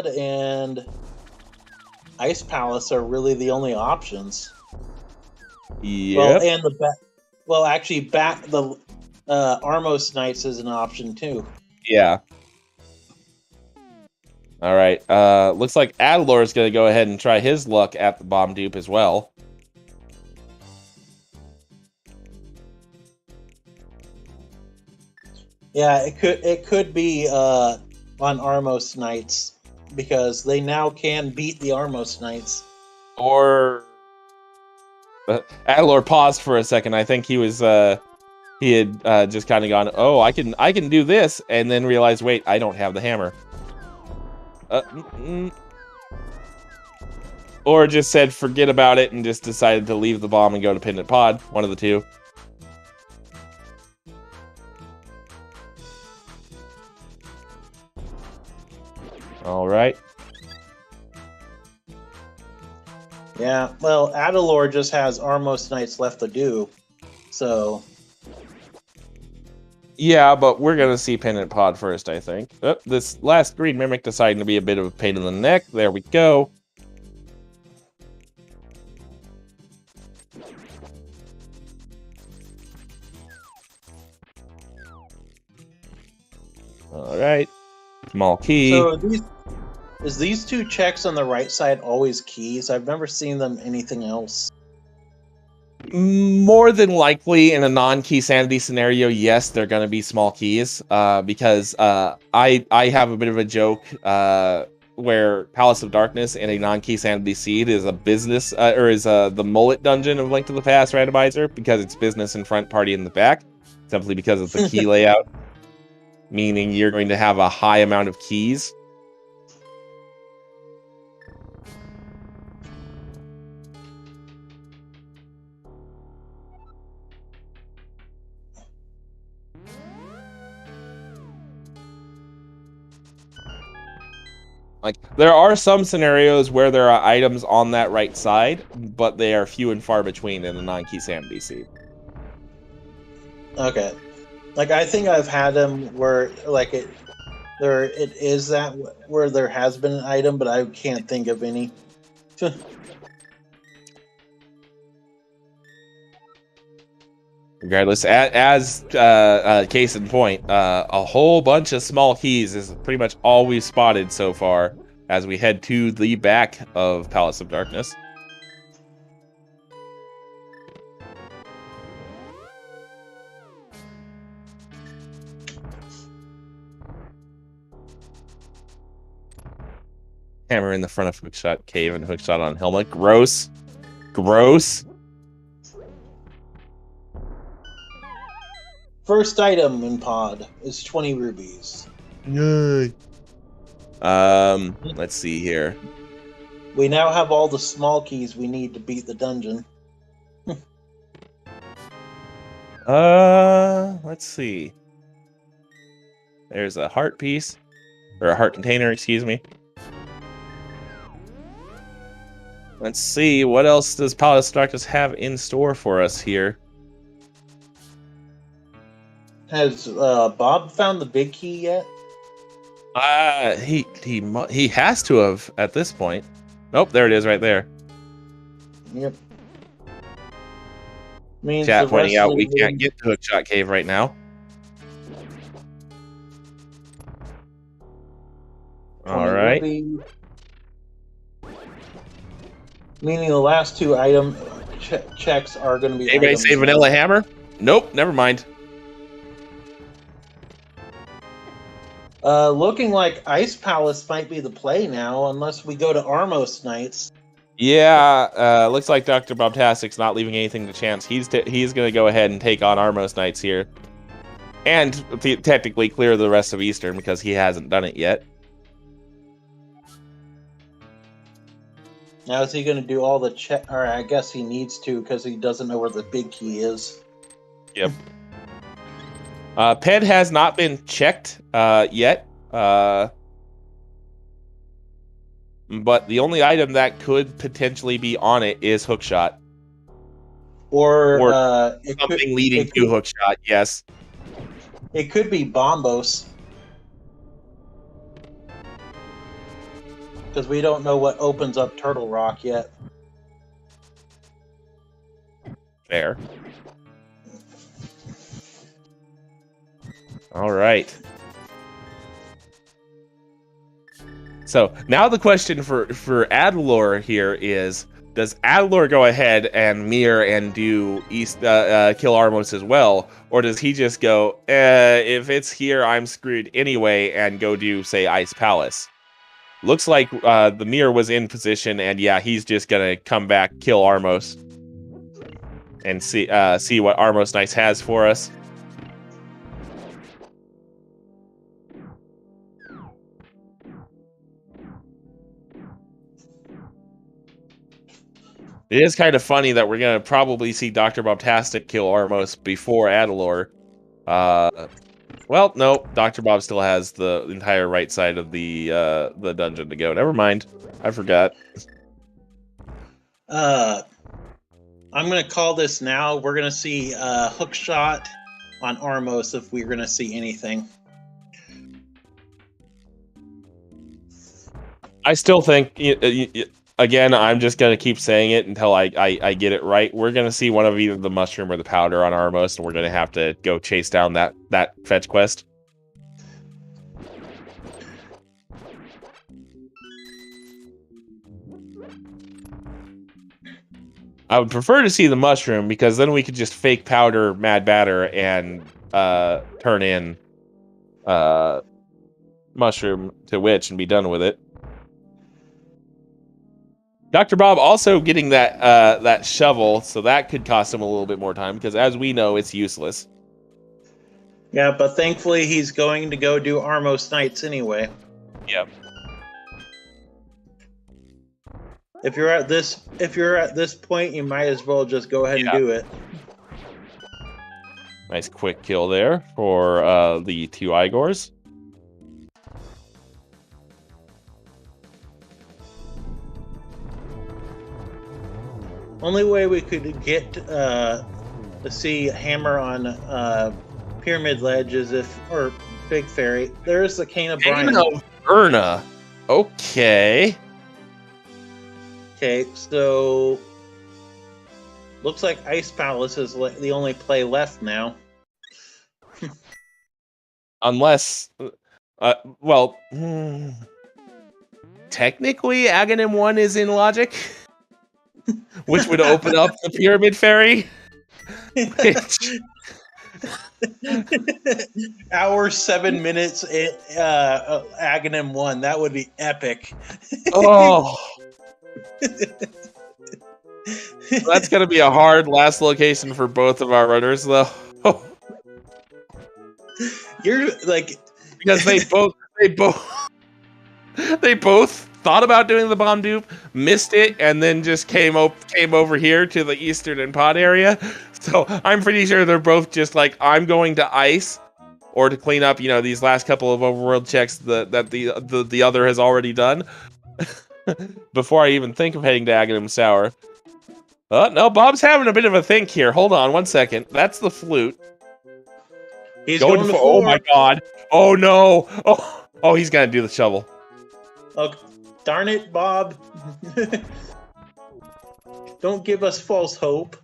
and Ice Palace are really the only options. Yep. Well, and the Armos Knights is an option too. Yeah. All right. Looks like Adilor is going to go ahead and try his luck at the bomb dupe as well. Yeah, it could be on Armos Knights because they now can beat the Armos Knights. Or Adilor paused for a second. I think he was he had just kind of gone, "Oh, I can do this," and then realized, "Wait, I don't have the hammer." Or just said, "Forget about it," and just decided to leave the bomb and go to Pendant Pod. One of the two. All right. Yeah, well, Adilor just has Armos Knights left to do, so... Yeah, but we're going to see Pendant Pod first, I think. Oh, this last green mimic deciding to be a bit of a pain in the neck. There we go. All right. Small key. So is these two checks on the right side always keys? I've never seen them anything else. More than likely, in a non-key sanity scenario, yes, they're going to be small keys. Because I have a bit of a joke where Palace of Darkness and a non-key sanity seed is a business, or is the mullet dungeon of Link to the Past randomizer, because it's business in front, party in the back, simply because of the key layout, meaning you're going to have a high amount of keys. Like, there are some scenarios where there are items on that right side, but they are few and far between in the non-key sanity seed. Okay. Like, I think I've had them where, like, it is that where there has been an item, but I can't think of any. Regardless, as case in point, a whole bunch of small keys is pretty much all we've spotted so far as we head to the back of Palace of Darkness. Hammer in the front of Hookshot Cave and Hookshot on Helmet. Gross. Gross. First item in pod is 20 rubies. Yay. Let's see here. We now have all the small keys we need to beat the dungeon. Let's see. There's a heart piece, or a heart container, excuse me. Let's see, what else does Paladus Darkness have in store for us here? Has Bob found the big key yet? He has to have at this point. Nope, there it is right there. Yep. Means Chat the pointing rest out of we the can't get to Hookshot Cave right now. All right. Meaning the last two item checks are going to be. Anybody say Vanilla Hammer? Nope, never mind. Looking like Ice Palace might be the play now, unless we go to Armos Knights. Yeah, looks like DoctorBobtastic's not leaving anything to chance. He's going to go ahead and take on Armos Knights here. And technically clear the rest of Eastern because he hasn't done it yet. Now is he going to do all the check? Or I guess he needs to because he doesn't know where the big key is. Yep. Pen has not been checked yet. But the only item that could potentially be on it is Hookshot. Or something leading to Hookshot, yes. It could be Bombos. Because we don't know what opens up Turtle Rock yet. Fair. All right. So now the question for Adilor here is: does Adilor go ahead and mirror and do kill Armos as well, or does he just go, if it's here, I'm screwed anyway, and go do, say, Ice Palace? Looks like the mirror was in position, and yeah, he's just gonna come back, kill Armos, and see what Armos Knights has for us. It is kind of funny that we're going to probably see DoctorBobtastic kill Armos before Adilor. Well, no, Dr. Bob still has the entire right side of the dungeon to go. Never mind. I forgot. I'm going to call this now. We're going to see Hookshot on Armos if we're going to see anything. I still think... Again, I'm just going to keep saying it until I get it right. We're going to see one of either the mushroom or the powder on Armos, and we're going to have to go chase down that fetch quest. I would prefer to see the mushroom, because then we could just fake powder Mad Batter and turn in mushroom to Witch and be done with it. Dr. Bob also getting that shovel, so that could cost him a little bit more time, because as we know, it's useless. Yeah, but thankfully he's going to go do Armos Knights anyway. Yep. If you're at this point, you might as well just go ahead and do it. Nice quick kill there for the two Igors. Only way we could get to see Hammer on Pyramid Ledge is or Big Fairy. There's the Cane of Brian. Erna. Okay. Okay, so looks like Ice Palace is the only play left now. Unless, well, technically Aghanim 1 is in logic. Which would open up the Pyramid Fairy. Hour 7 minutes Aghanim 1. That would be epic. Oh. That's going to be a hard last location for both of our runners, though. You're like... Because they both thought about doing the bomb dupe, missed it, and then just came over here to the Eastern and Pod area. So I'm pretty sure they're both just like, I'm going to ice, or to clean up, these last couple of overworld checks that the other has already done. before I even think of heading to Aghanim Sour. Oh, no, Bob's having a bit of a think here. Hold on one second. That's the flute. He's going to oh my god. Oh no. Oh, he's gonna do the shovel. Oh, darn it, Bob. Don't give us false hope.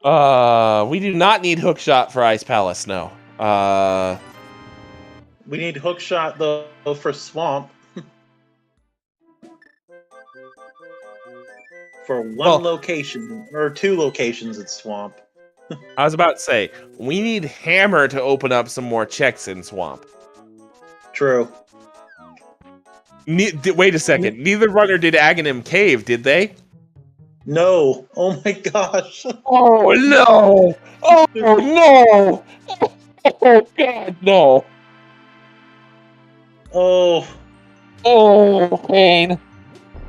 We do not need hookshot for Ice Palace, no. We need hookshot though for Swamp. For one location, or 2 locations at Swamp. I was about to say, we need Hammer to open up some more checks in Swamp. True. Wait a second. Neither runner did Aghanim Cave, did they? No. Oh my gosh. Oh no! Oh no! Oh god, no! Oh. Oh, pain.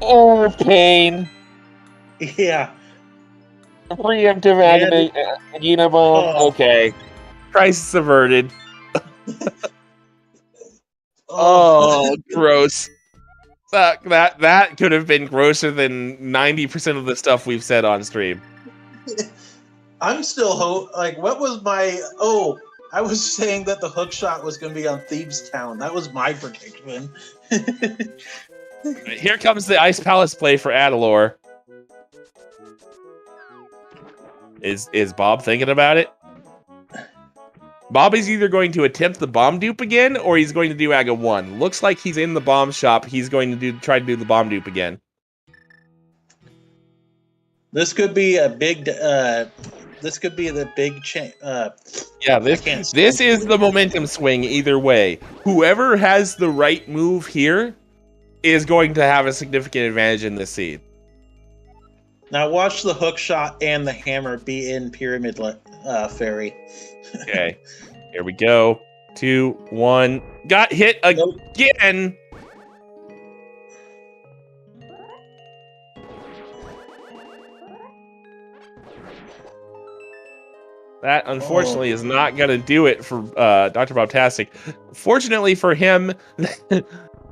Oh, pain. Yeah. Preemptive Aghanim. Oh. Okay. Crisis averted. Oh, gross. That could have been grosser than 90% of the stuff we've said on stream. I'm still like, what was my... Oh, I was saying that the hookshot was going to be on Thieves Town. That was my prediction. Here comes the Ice Palace play for Adilor. Is Bob thinking about it? Bob is either going to attempt the bomb dupe again, or he's going to do Aga 1. Looks like he's in the bomb shop. He's going to try to do the bomb dupe again. This could be a big... this could be the big change. Yeah, this is the momentum swing either way. Whoever has the right move here is going to have a significant advantage in this seed. Now watch the hook shot and the hammer be in Pyramid Fairy. Okay, here we go. 2, 1. Got hit again. That, unfortunately, is not going to do it for DoctorBobtastic. Fortunately for him,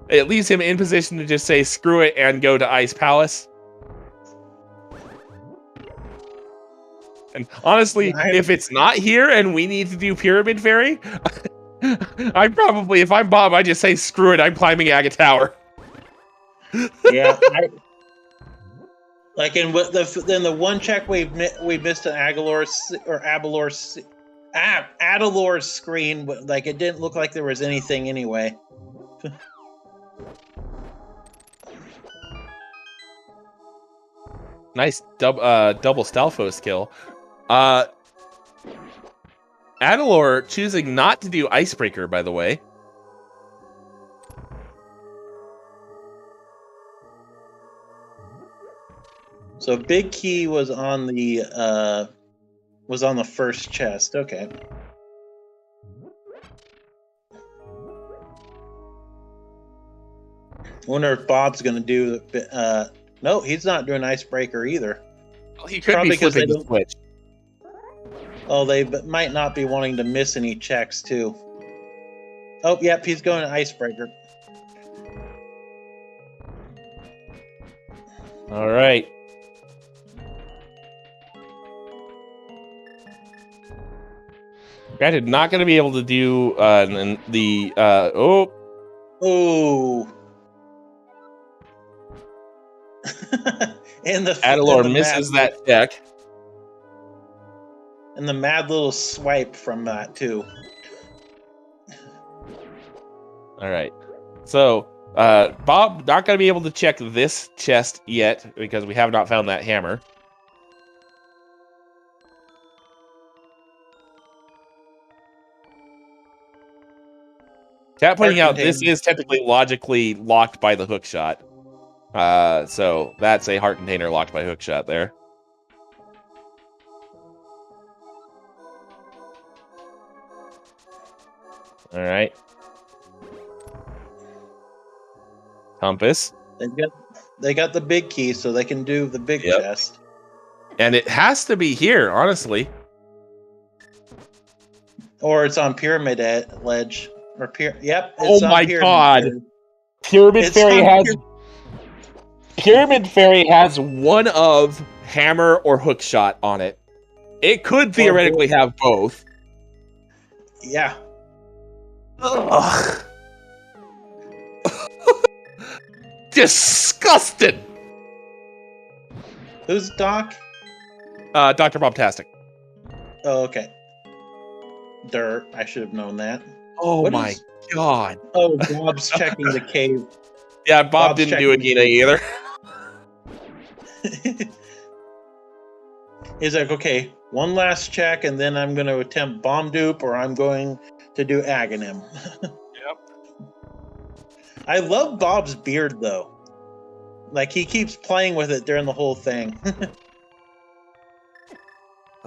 it leaves him in position to just say screw it and go to Ice Palace. And honestly, if it's not here and we need to do Pyramid Fairy, I probably, if I'm Bob, I just say screw it, I'm climbing Aga Tower. Yeah, like in the one check we missed an Adilor's screen, like it didn't look like there was anything anyway. Nice double Stalfos kill. Adilor choosing not to do Icebreaker, by the way. So Big Key was on the first chest. Okay. Wonder if Bob's gonna do. No, he's not doing Icebreaker either. Well, he could be flipping the switch. Oh, they might not be wanting to miss any checks too. Oh, yep, he's going to Icebreaker. All right. Granted, not going to be able to do Oh. And the Adilor misses that check. And the mad little swipe from that too. All right. So, Bob not going to be able to check this chest yet because we have not found that hammer. Chat pointing out this is technically logically locked by the hook shot. So that's a heart container locked by hook shot there. All right. Compass. They got the big key, so they can do the big chest. And it has to be here, honestly. Or it's on Pyramid Ledge. Or yep. Oh It's on my Pyramid God. Fairy. Pyramid It's Fairy on has Pyramid Fairy has one of hammer or hook shot on it. It could theoretically have both. Yeah. Ugh. Disgusted. Who's Doc? DoctorBobtastic. Oh, okay. Dirt. I should have known that. Oh What my is- God. Oh, Bob's checking the cave. Yeah, Bob Bob's didn't do checking Agina either. He's like, okay, one last check, and then I'm going to attempt bomb dupe, or I'm going to do Aghanim. Yep. I love Bob's beard, though. Like, he keeps playing with it during the whole thing.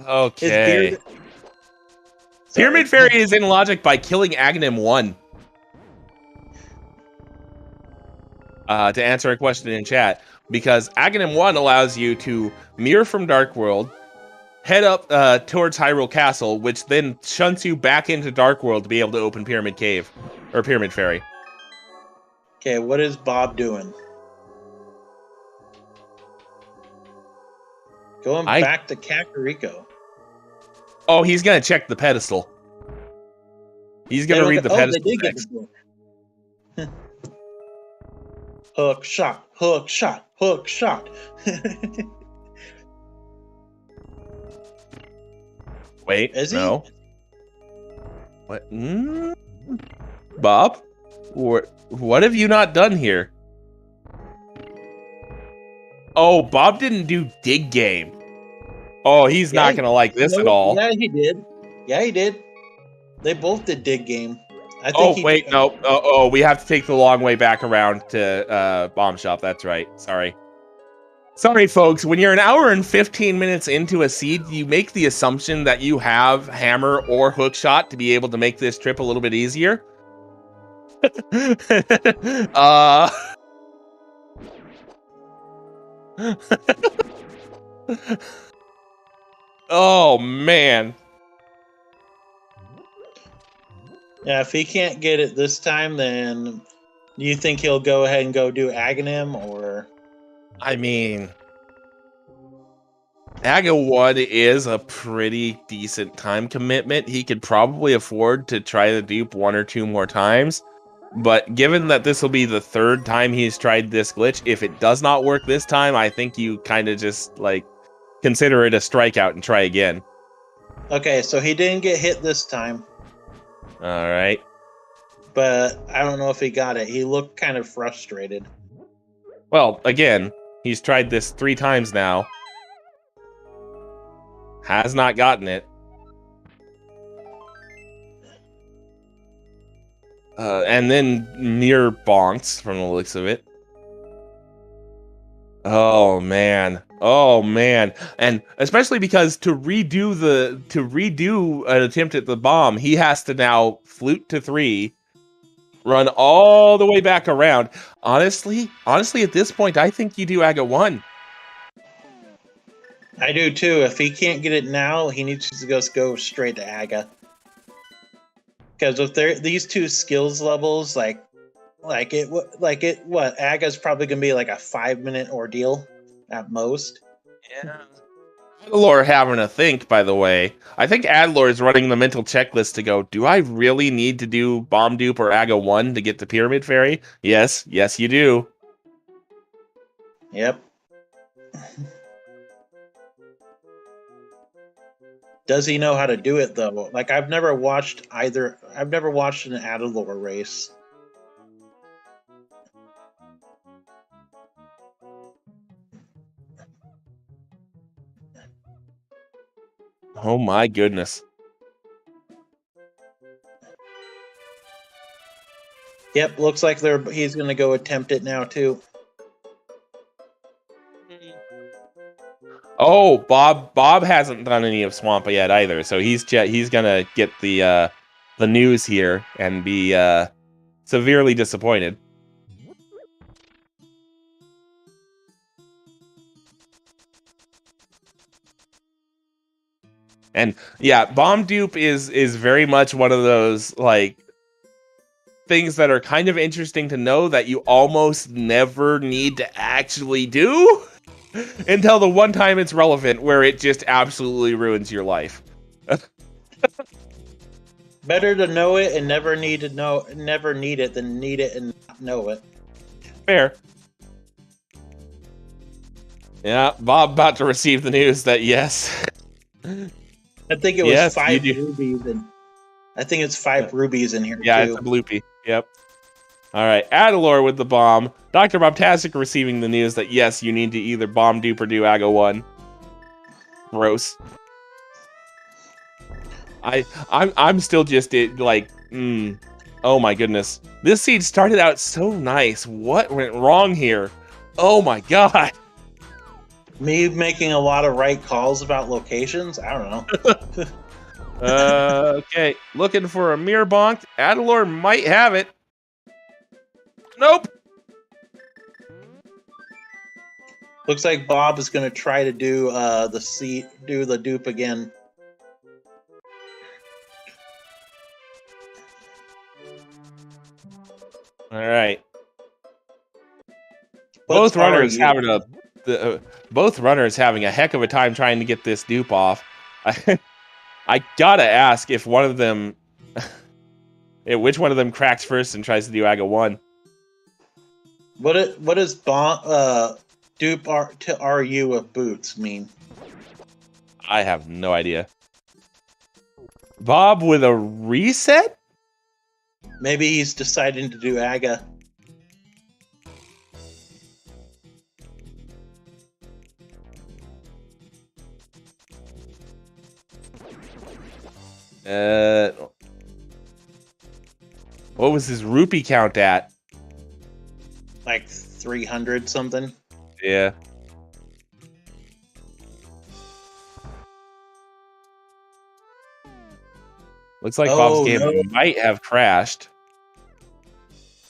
Okay. His beard... Pyramid Fairy is in logic by killing Aghanim 1. To answer a question in chat, because Aghanim 1 allows you to mirror from Dark World, head up towards Hyrule Castle, which then shunts you back into Dark World to be able to open Pyramid Cave, or Pyramid Fairy. Okay, what is Bob doing? Going back to Kakariko. Oh, he's gonna check the pedestal. He's gonna read the pedestal. They did get the book. Hook shot, hook shot, hook shot. Wait, Is he? no. What? Bob? What have you not done here? Oh, Bob didn't do dig game. Oh, he's not gonna like this at all. Yeah, he did. Yeah, he did. They both did dig game. I think Oh, wait, no. Oh, we have to take the long way back around to Bomb Shop. That's right. Sorry. Sorry, folks. When you're an hour and 15 minutes into a seed, you make the assumption that you have hammer or hook shot to be able to make this trip a little bit easier. Oh, man. Yeah, if he can't get it this time, then do you think he'll go ahead and go do Aghanim, or? I mean, Aga 1 is a pretty decent time commitment. He could probably afford to try the dupe 1 or 2 more times. But given that this will be the 3rd time he's tried this glitch, if it does not work this time, I think you kind of just, like, consider it a strikeout and try again. Okay, so he didn't get hit this time. All right. But I don't know if he got it. He looked kind of frustrated. Well, again, he's tried this 3 times now. Has not gotten it. And then near bonks from the looks of it. Oh man. Oh man. And especially because to redo an attempt at the bomb, he has to now flute to 3, run all the way back around. Honestly, at this point, I think you do Aga 1. I do too. If he can't get it now, he needs to just go straight to Aga. Because if these 2 skills levels, what Aga's probably gonna be like a 5-minute ordeal at most. Yeah. Adilor having a think, by the way. I think Adilor is running the mental checklist to go, do I really need to do Bomb Dupe or Aga 1 to get the Pyramid Fairy? Yes, you do. Yep. Does he know how to do it though? Like I've never watched an Adilor race. Oh my goodness. Yep, looks like he's gonna go attempt it now too. Oh, Bob hasn't done any of Swampa yet either, so he's gonna get the news here and be severely disappointed. And yeah, Bomb Dupe is very much one of those, like, things that are kind of interesting to know that you almost never need to actually do until the one time it's relevant, where it just absolutely ruins your life. Better to know it and never need it than need it and not know it. Fair. Yeah, Bob about to receive the news that yes. I think it was Yes, 5 you do. rubies, and I think it's 5 rubies in here Yeah, too. it's a bloopy. Yep. All right, Adilor with the bomb. DoctorBobtastic receiving the news that yes, you need to either bomb dupe or do AGA 1. Gross. I'm still just like, oh my goodness. This seed started out so nice. What went wrong here? Oh my god. Me making a lot of right calls about locations? I don't know. Okay, looking for a mirror bonk. Adilor might have it. Nope. Looks like Bob is going to try to do the dupe again. All right. What's Both runners RU? both runners having a heck of a time trying to get this dupe off. I gotta ask if one of them, which one of them cracks first and tries to do AGA 1. What does dupe to RU of boots mean? I have no idea. Bob with a reset? Maybe he's deciding to do AGA. What was his rupee count at? Like 300 something. Yeah. Looks like Bob's game might have crashed.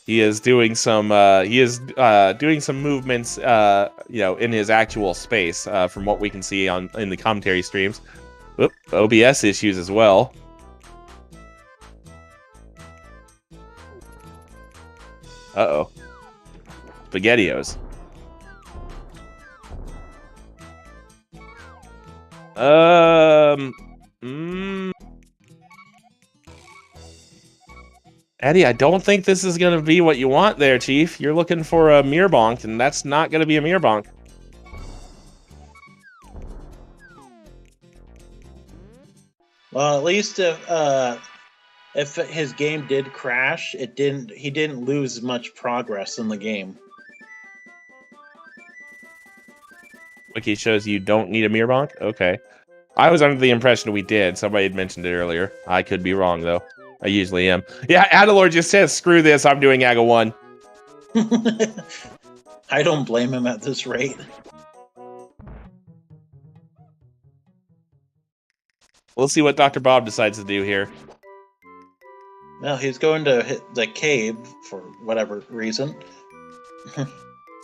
He is doing some movements in his actual space from what we can see in the commentary streams. Oop, OBS issues as well. Uh-oh. SpaghettiOs. Eddie, I don't think this is going to be what you want there, Chief. You're looking for a mirror bonk, and that's not going to be a mirror bonk. Well, at least if his game did crash, he didn't lose much progress in the game. Wiki shows you don't need a mirror bonk? Okay. I was under the impression we did. Somebody had mentioned it earlier. I could be wrong, though. I usually am. Yeah, Adilor just says, screw this, I'm doing AGA 1. I don't blame him at this rate. We'll see what Dr. Bob decides to do here. Well, he's going to hit the cave for whatever reason.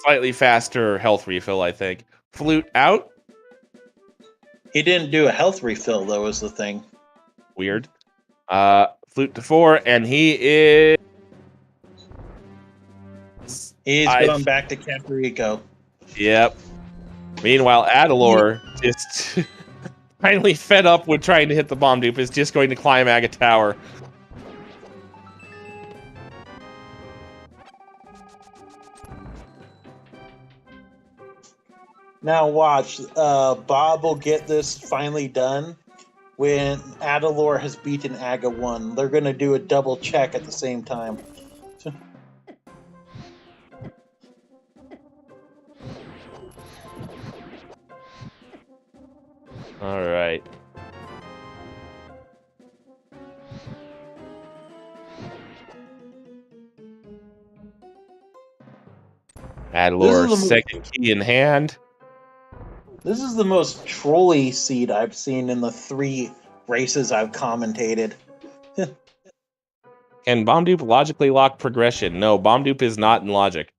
Slightly faster health refill, I think. Flute out? He didn't do a health refill, though, is the thing. Weird. Flute to 4, and he is... He's going back to Caparico. Yep. Meanwhile, Adilor, just finally fed up with trying to hit the bomb dupe, is just going to climb AGA Tower. Now watch, Bob will get this finally done when Adilor has beaten AGA 1. They're going to do a double check at the same time. All right. Adilor, second key in hand. This is the most trolly seed I've seen in the 3 races I've commentated. Can bomb dupe logically lock progression? No, bomb dupe is not in logic.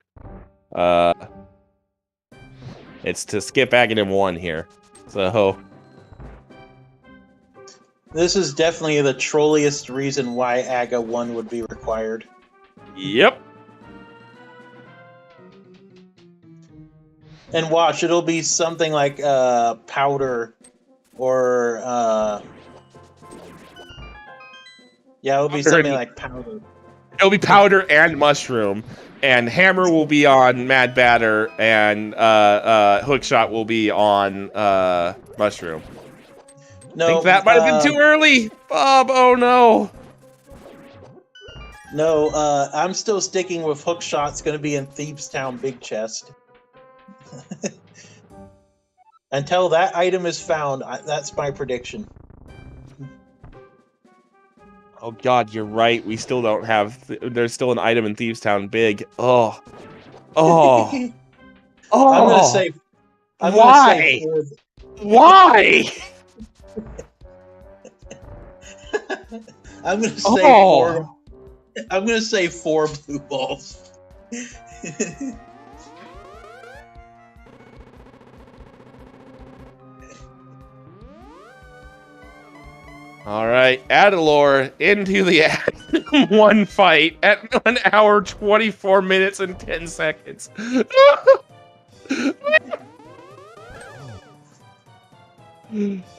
It's to skip AGA 1 here. So this is definitely the trolliest reason why AGA 1 would be required. Yep. And watch, it'll be something like powder or it'll be something like powder. It'll be powder and mushroom, and hammer will be on mad batter, and hookshot will be on mushroom. No, I think that might have been too early, Bob. Oh no. No, I'm still sticking with hookshot's going to be in Thieves Town Big Chest. Until that item is found, that's my prediction. Oh God, you're right. We still don't have. There's still an item in Thieves Town Big. Oh. I'm gonna say. Why? Why? I'm gonna say four. I'm gonna say 4 blue balls. All right, Adilor into the one fight at 1 hour, 24 minutes, and 10 seconds.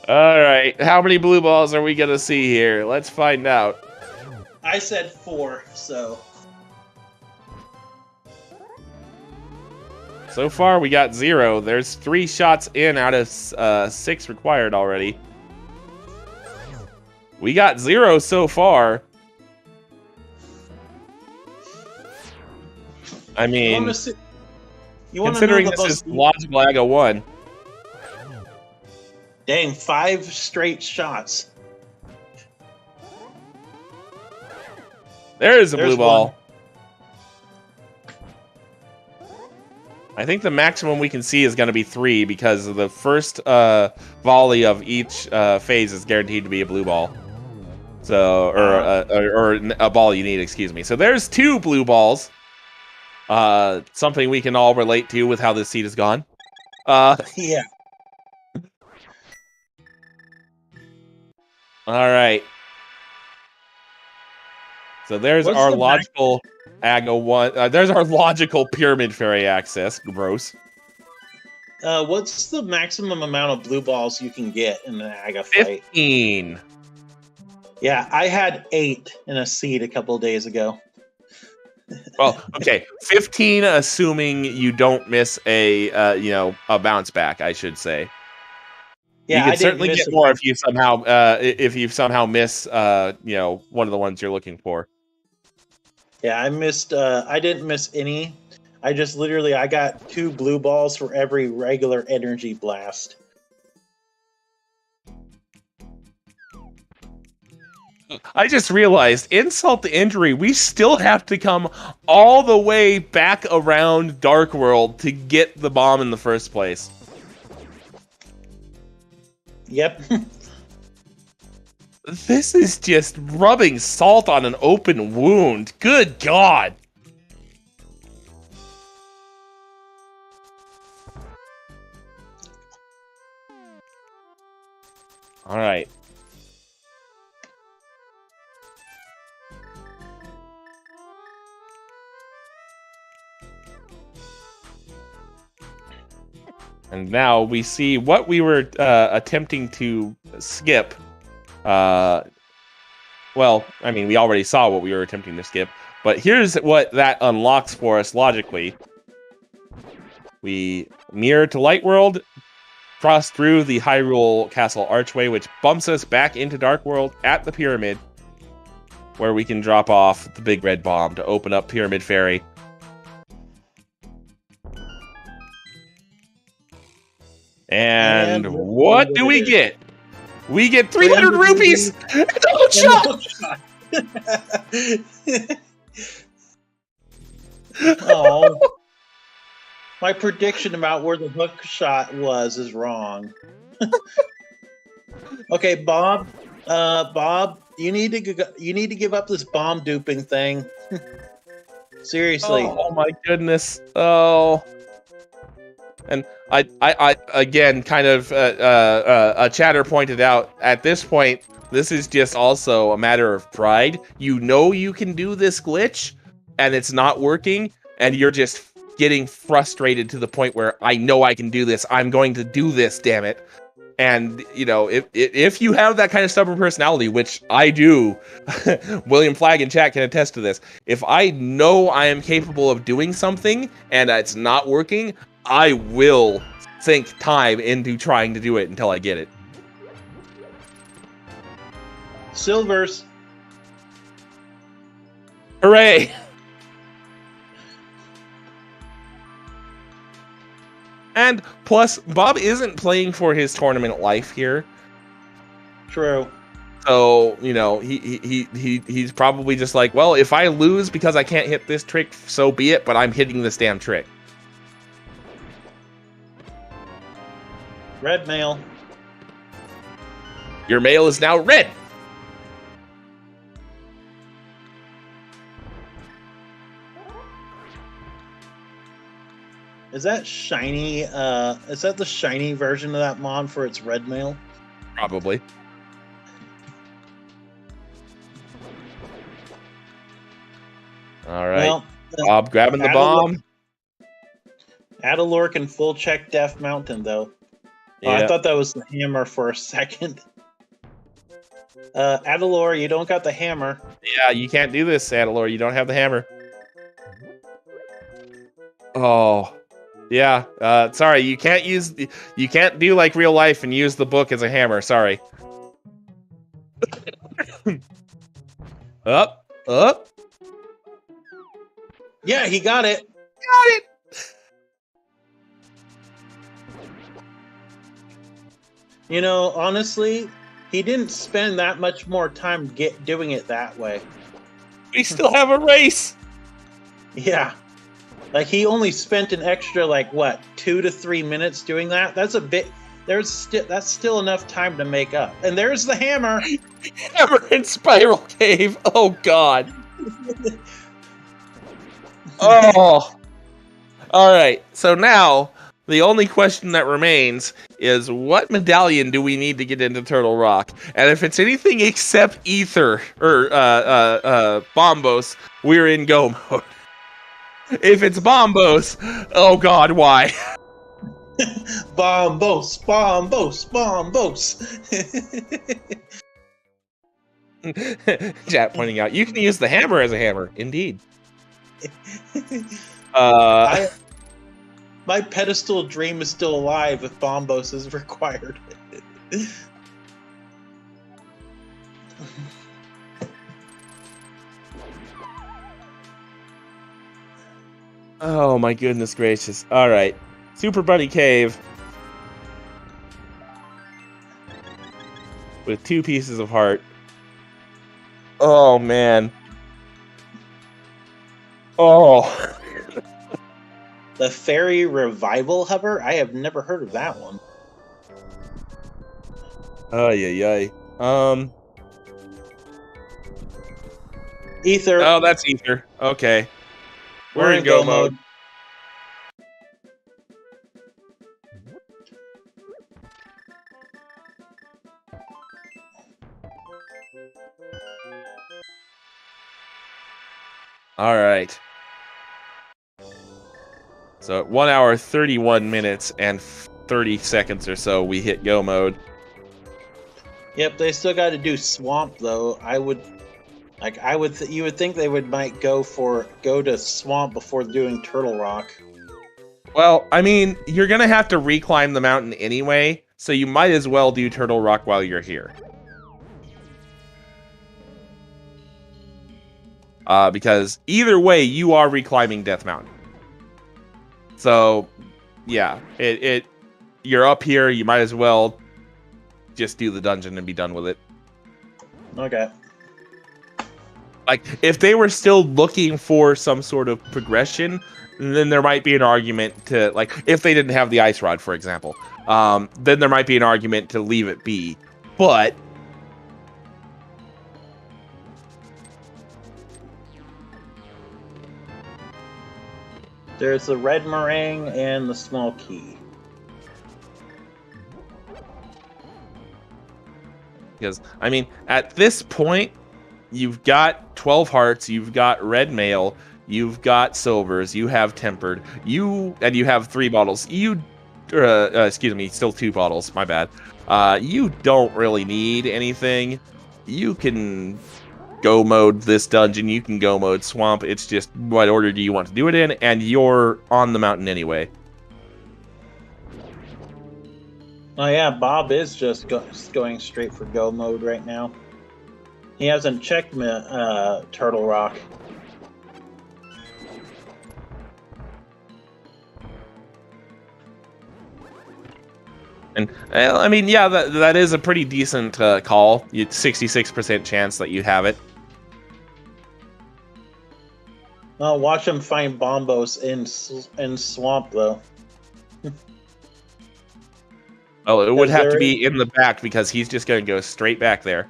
All right, how many blue balls are we gonna see here? Let's find out. I said 4, so. So far, we got 0. There's 3 shots in out of 6 required already. We got 0 so far. I mean, considering this is logical Aga 1. Dang, 5 straight shots. There's a blue ball. One. I think the maximum we can see is going to be 3 because the first volley of each phase is guaranteed to be a blue ball. So, or a ball you need, excuse me. So there's 2 blue balls. Something we can all relate to with how this seed has gone. Yeah. All right. So there's our logical Aga 1. There's our logical Pyramid Fairy access. Gross. What's the maximum amount of blue balls you can get in an Aga fight? 15. Yeah, I had 8 in a seed a couple of days ago. Well, okay, 15, assuming you don't miss a bounce back, I should say. Yeah, you can certainly get more if you somehow miss one of the ones you're looking for. Yeah, I missed. I didn't miss any. I just I got 2 blue balls for every regular energy blast. I just realized, insult to injury, we still have to come all the way back around Dark World to get the bomb in the first place. Yep. This is just rubbing salt on an open wound. Good God. All right. And now we see what we were attempting to skip. Well, I mean, we already saw what we were attempting to skip, but here's what that unlocks for us logically. We mirror to Light World, cross through the Hyrule Castle archway, which bumps us back into Dark World at the pyramid, where we can drop off the big red bomb to open up Pyramid Fairy. And what do we get? We get 300 rupees and a hook shot! Oh. My prediction about where the hook shot is wrong. Okay, Bob. Bob, you need to give up this bomb duping thing. Seriously. Oh my goodness. Oh. And I again, kind of a chatter pointed out, at this point, this is just also a matter of pride. You know you can do this glitch, and it's not working, and you're just getting frustrated to the point where I know I can do this. I'm going to do this, damn it. And, you know, if you have that kind of stubborn personality, which I do, William Flagg in chat can attest to this. If I know I am capable of doing something and it's not working, I will sink time into trying to do it until I get it. Silvers. Hooray! And plus, Bob isn't playing for his tournament life here. True. So, you know, he's probably just like, well, if I lose because I can't hit this trick, so be it, but I'm hitting this damn trick. Red mail. Your mail is now red. Is that shiny? Is that the shiny version of that mod for its red mail? Probably. All right. Well, Bob grabbing the bomb. Adilor can full check Death Mountain, though. Oh, Yeah. I thought that was the hammer for a second. Adilor, you don't got the hammer. Yeah, you can't do this, Adilor. You don't have the hammer. Oh. Yeah, sorry, you can't do like real life and use the book as a hammer, sorry. Up. Yeah, he got it. Got it! You know, honestly, he didn't spend that much more time doing it that way. We still have a race! Yeah. Like, he only spent an extra, like, what, 2 to 3 minutes doing that? That's a bit... That's still enough time to make up. And there's the hammer! Hammer in Spiral Cave! Oh, God. Oh! Alright, so now, the only question that remains is, what medallion do we need to get into Turtle Rock? And if it's anything except Ether, or, Bombos, we're in go mode. If it's Bombos, oh god, why? Bombos! Chat pointing out, you can use the hammer as a hammer. Indeed. My pedestal dream is still alive if Bombos is required. Oh my goodness gracious. Alright. Super Bunny Cave. With 2 pieces of heart. Oh man. Oh. The Fairy Revival Hover? I have never heard of that one. Ay. Ether. Oh, that's Ether. Okay. We're in go mode. All right. So at 1 hour, 31 minutes, and 30 seconds or so, we hit go mode. Yep, they still got to do Swamp though. You would think they might go to Swamp before doing Turtle Rock. Well, I mean, you're gonna have to reclimb the mountain anyway, so you might as well do Turtle Rock while you're here. Because either way, you are reclimbing Death Mountain. So, yeah, you're up here. You might as well just do the dungeon and be done with it. Okay. Like, if they were still looking for some sort of progression, then there might be an argument to, like, if they didn't have the ice rod, for example, then there might be an argument to leave it be. But there's the red meringue and the small key. because, I mean, at this point, you've got 12 hearts, you've got red mail, you've got silvers, you have tempered, you have 3 bottles. Excuse me, still 2 bottles. My bad. You don't really need anything. You can go mode this dungeon. You can go mode swamp. It's just what order do you want to do it in, and you're on the mountain anyway. Oh yeah, Bob is just going straight for go mode right now. He hasn't checked Turtle Rock. And I mean, yeah, that is a pretty decent call. 66% chance that you have it. Oh, watch him find Bombos in swamp though. Oh, it would have to be in the back because he's just going to go straight back there.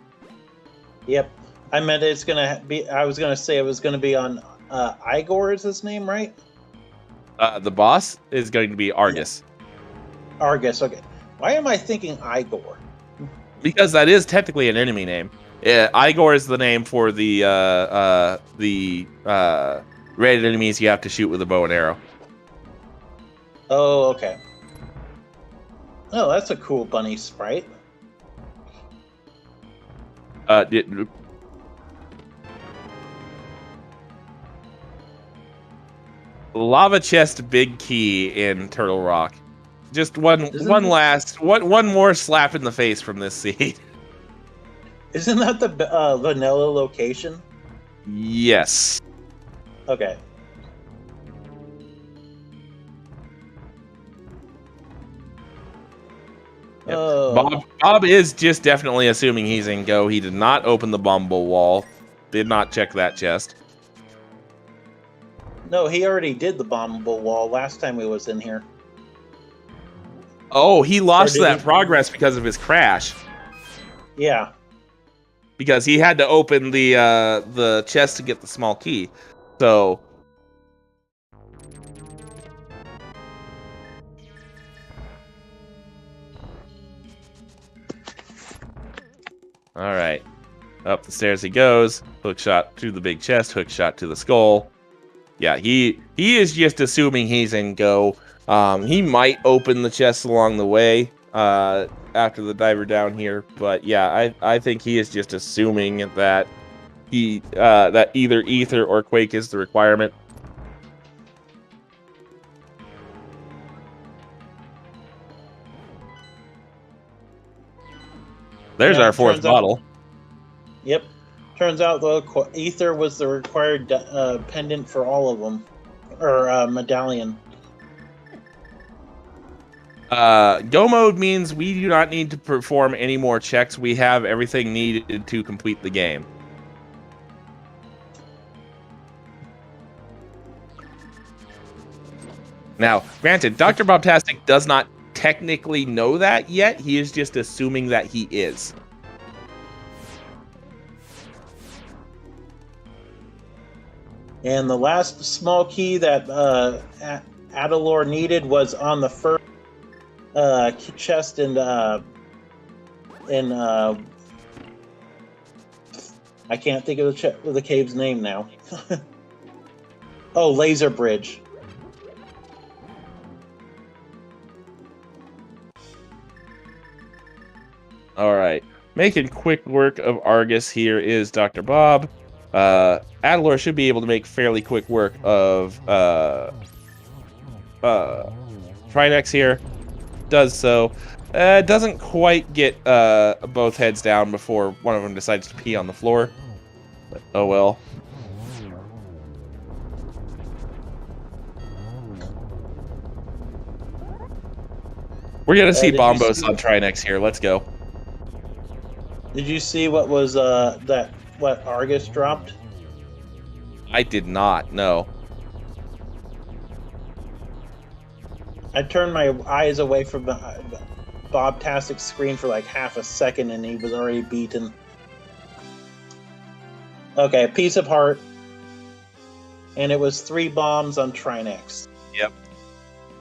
Yep. I meant it's going to be... I was going to say it was going to be on... Igor is his name, right? The boss is going to be Argus. Argus, okay. Why am I thinking Igor? Because that is technically an enemy name. Igor is the name for the red enemies you have to shoot with a bow and arrow. Oh, okay. Oh, that's a cool bunny sprite. Lava chest big key in Turtle Rock. Just one more slap in the face from this seed. Isn't that the vanilla location? Yes. Okay. Yep. Bob is just definitely assuming he's in go. He did not open the Bombo wall. Did not check that chest. No, he already did the Bombo wall last time he was in here. Oh, he lost that progress because of his crash. Yeah. Because he had to open the chest to get the small key. So... All right, up the stairs he goes. Hook shot to the big chest. Hook shot to the skull. Yeah, he is just assuming he's in go. He might open the chest along the way after the diver down here, but yeah, I think he is just assuming that that either Ether or Quake is the requirement. There's our 4th bottle. Yep. Turns out, though, Ether was the required pendant for all of them. Or medallion. Go mode means we do not need to perform any more checks. We have everything needed to complete the game. Now, granted, DoctorBobtastic does not technically know that yet. He is just assuming that he is. And the last small key that Adilor needed was on the first chest in I can't think of the cave's name now. Oh, Laser Bridge. All right, making quick work of Argus here is Dr. Bob. Adilor should be able to make fairly quick work of Trinex here. Does so. Doesn't quite get both heads down before one of them decides to pee on the floor. But, oh well. We're gonna see Bombos on Trinex here. Let's go. Did you see what was what Argus dropped? I did not, no. I turned my eyes away from the Bobtastic screen for like half a second and he was already beaten. Okay, a piece of heart. And it was 3 bombs on Trinex. Yep.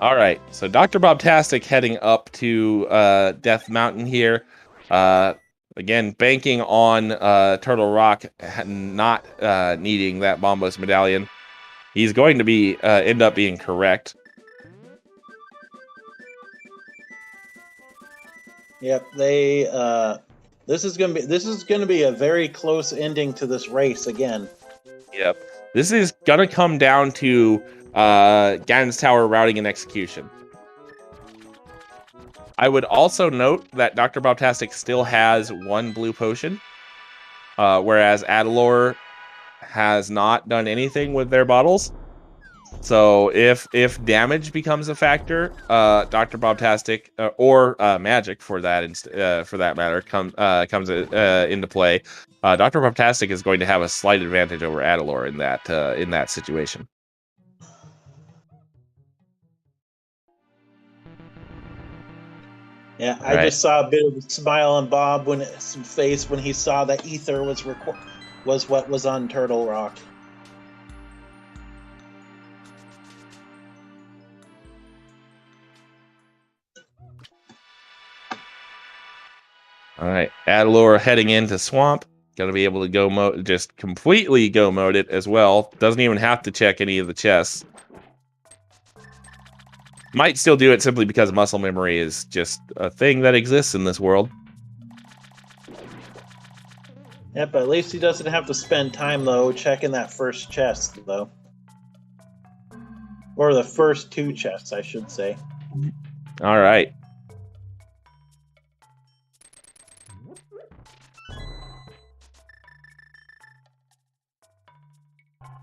Alright, so DoctorBobtastic heading up to Death Mountain here. Again, banking on Turtle Rock not needing that Bombos medallion. he's going to be end up being correct. Yep, they. This is gonna be a very close ending to this race again. Yep, this is gonna come down to Ganon's Tower routing and execution. I would also note that DoctorBobtastic still has 1 blue potion, whereas Adilor has not done anything with their bottles. So if damage becomes a factor, DoctorBobtastic or magic for that matter comes into play. DoctorBobtastic is going to have a slight advantage over Adilor in that situation. Yeah, I just saw a bit of a smile on Bob's face when he saw that ether was what was on Turtle Rock. All right, Adilor heading into Swamp. Going to be able to go just completely go mode it as well. Doesn't even have to check any of the chests. Might still do it simply because muscle memory is just a thing that exists in this world. Yeah, but at least he doesn't have to spend time, though, checking that first chest, though. Or the first 2 chests, I should say. All right.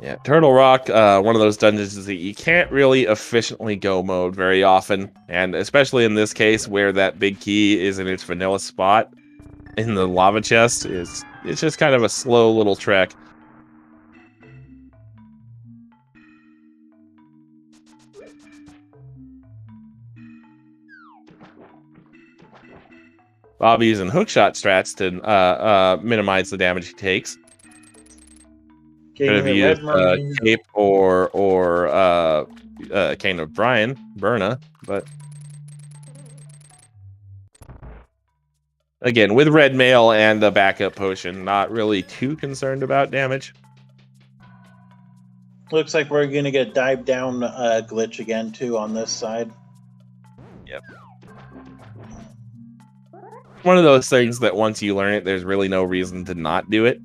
Yeah, Turtle Rock, one of those dungeons is that you can't really efficiently go mode very often, and especially in this case where that big key is in its vanilla spot in the lava chest, it's just kind of a slow little trek. Bob using hookshot strats to minimize the damage he takes. Could have used Cape or Cane of Berna, but again, with red mail and the backup potion, not really too concerned about damage. Looks like we're gonna get dive down glitch again too on this side. Yep. One of those things that once you learn it, there's really no reason to not do it.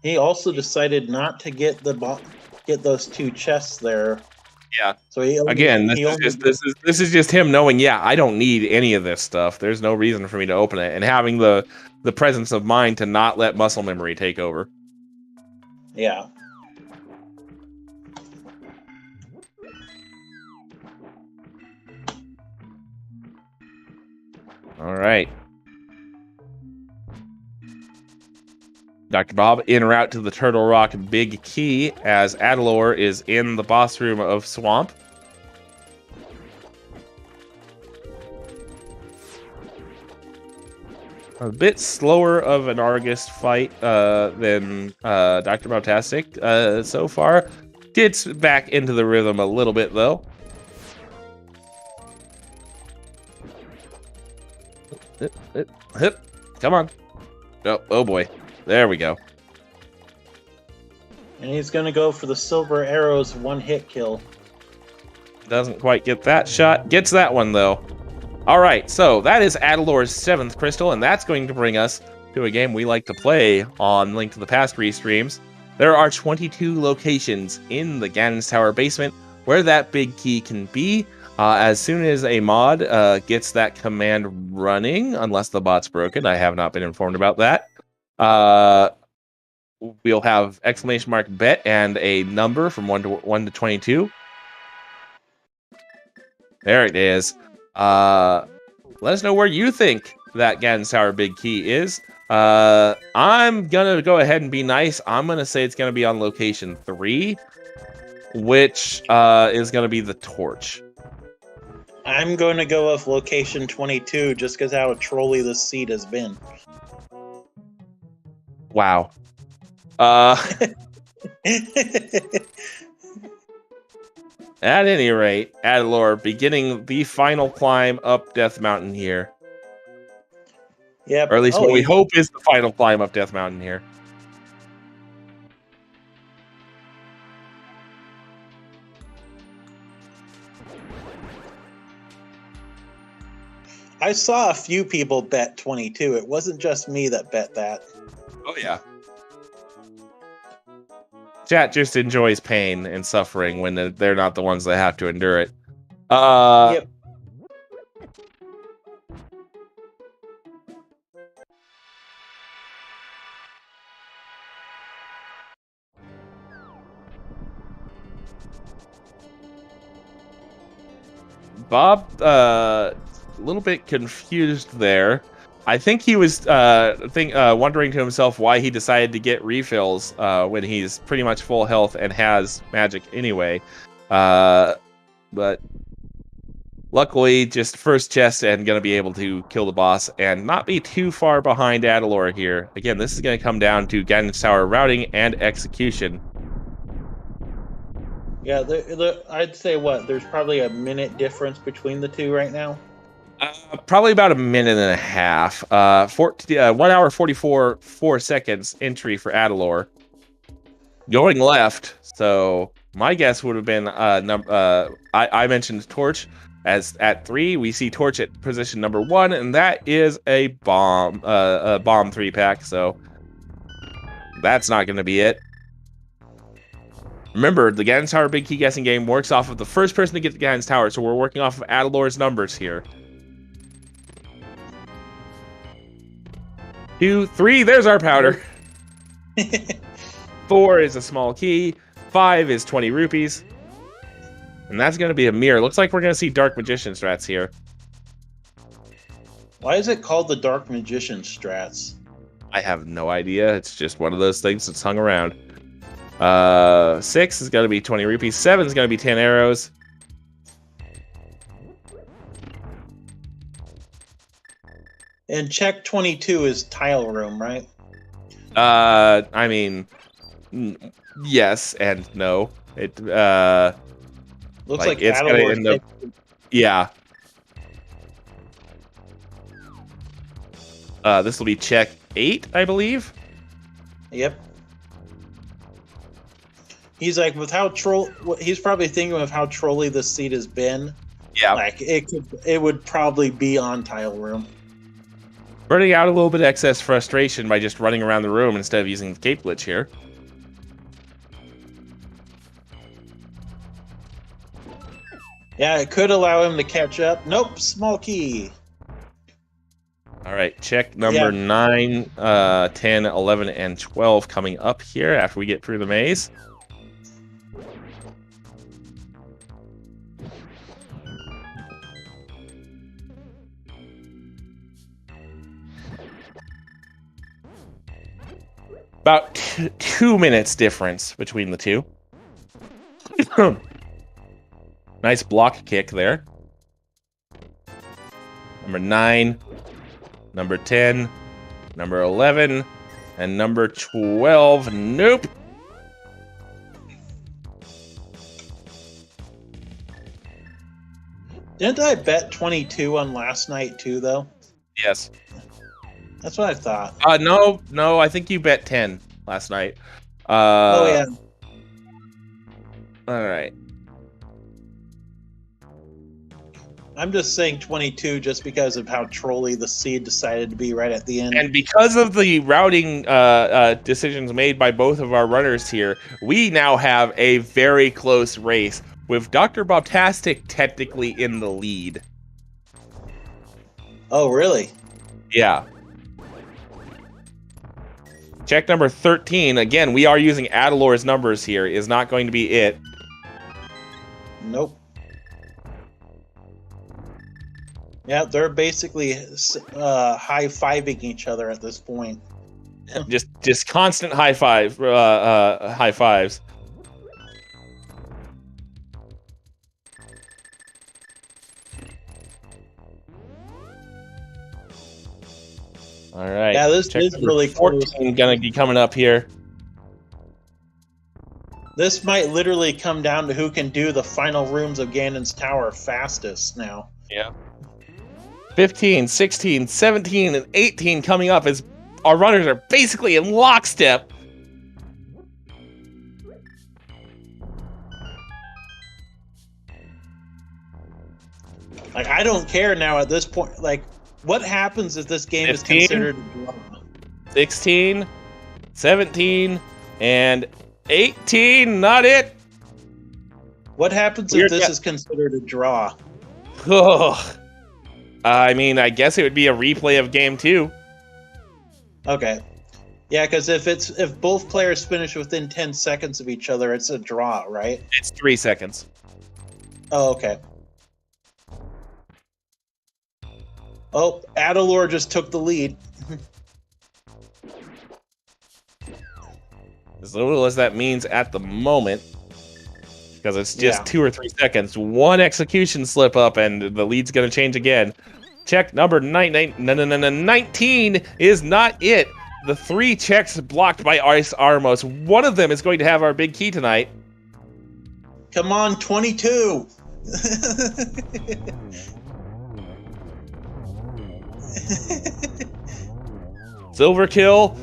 He also decided not to get those 2 chests there. Yeah. So this is just him knowing, yeah, I don't need any of this stuff. There's no reason for me to open it, and having the presence of mind to not let muscle memory take over. Yeah. All right. Dr. Bob en route to the Turtle Rock Big Key as Adilor is in the boss room of Swamp. A bit slower of an Argus fight than DoctorBobtastic so far. Gets back into the rhythm a little bit, though. Come on. Oh boy. There we go. And he's going to go for the Silver Arrow's 1-hit kill. Doesn't quite get that shot. Gets that one, though. All right, so that is Adilor's 7th crystal, and that's going to bring us to a game we like to play on Link to the Past restreams. There are 22 locations in the Ganon's Tower basement where that big key can be. As soon as a mod gets that command running, unless the bot's broken, I have not been informed about that. We'll have !bet and a number from 1 to 22. There it is. Let us know where you think that Ganon's Tower Big Key is. I'm gonna go ahead and be nice. I'm gonna say it's gonna be on location 3, which is gonna be the torch. I'm going to go with location 22 just because how trolly this seed has been. Wow. At any rate, Adilor beginning the final climb up Death Mountain here. Yep. Or at least what we hope is the final climb up Death Mountain here. I saw a few people bet 22. It wasn't just me that bet that. Oh yeah. Chat just enjoys pain and suffering when they're not the ones that have to endure it. Yep. Bob, a little bit confused there. I think he was wondering to himself why he decided to get refills when he's pretty much full health and has magic anyway. But luckily, just first chest and going to be able to kill the boss and not be too far behind Adilor here. Again, this is going to come down to Guidance Tower routing and execution. Yeah, I'd say there's probably a minute difference between the two right now. Probably about a minute and a half. 1 hour 4 seconds entry for Adilor. Going left, so my guess would have been I mentioned Torch as at 3. We see Torch at position number 1, and that is a bomb 3-pack. So that's not going to be it. Remember, the Guidance Tower Big Key Guessing game works off of the first person to get the Guidance Tower, so we're working off of Adilor's numbers here. 2, 3, there's our powder. 4 is a small key. 5 is 20 rupees. And that's going to be a mirror. Looks like we're going to see Dark Magician strats here. Why is it called the Dark Magician strats? I have no idea. It's just one of those things that's hung around. 6 is going to be 20 rupees. 7 is going to be 10 arrows. And check 22 is tile room, right? I mean, yes and no. It looks like it's going to end up. Yeah. This will be check 8, I believe. Yep. He's like, with how he's probably thinking of how trolly the seat has been. Yeah. Like it would probably be on tile room. Burning out a little bit of excess frustration by just running around the room instead of using the cape glitch here. Yeah, it could allow him to catch up. Nope, small key. All right, check number 9, 10, 11, and 12 coming up here after we get through the maze. About 2 minutes difference between the two. Nice block kick there. Number 9, number 10, number 11, and number 12. Nope. Didn't I bet 22 on last night too, though? Yes. That's what I thought. No, I think you bet 10 last night. Oh, yeah. All right. I'm just saying 22 just because of how trolly the seed decided to be right at the end. And because of the routing decisions made by both of our runners here, we now have a very close race with DoctorBobtastic technically in the lead. Oh, really? Yeah. Check number 13. Again, we are using Adilor's numbers here. Is not going to be it. Nope. Yeah, they're basically high-fiving each other at this point. just constant high fives. All right. Yeah, this is really close. Gonna be coming up here. This might literally come down to who can do the final rooms of Ganon's Tower fastest now. Yeah. 15, 16, 17, and 18 coming up as our runners are basically in lockstep. Like, I don't care now at this point. Like, What happens if this game 15? is considered a draw? 16, 17, and 18. Not it. What happens if this is considered a draw? Oh, I mean, I guess it would be a replay of game 2. Okay. Yeah, because if both players finish within 10 seconds of each other, it's a draw, right? It's 3 seconds. Oh, okay. Oh, Adilor just took the lead. As little as that means at the moment, because it's just 2 or 3 seconds. One execution slip up, and the lead's going to change again. Check number 19 is not it. The 3 checks blocked by Ice Armos. One of them is going to have our big key tonight. Come on, 22! Silver kill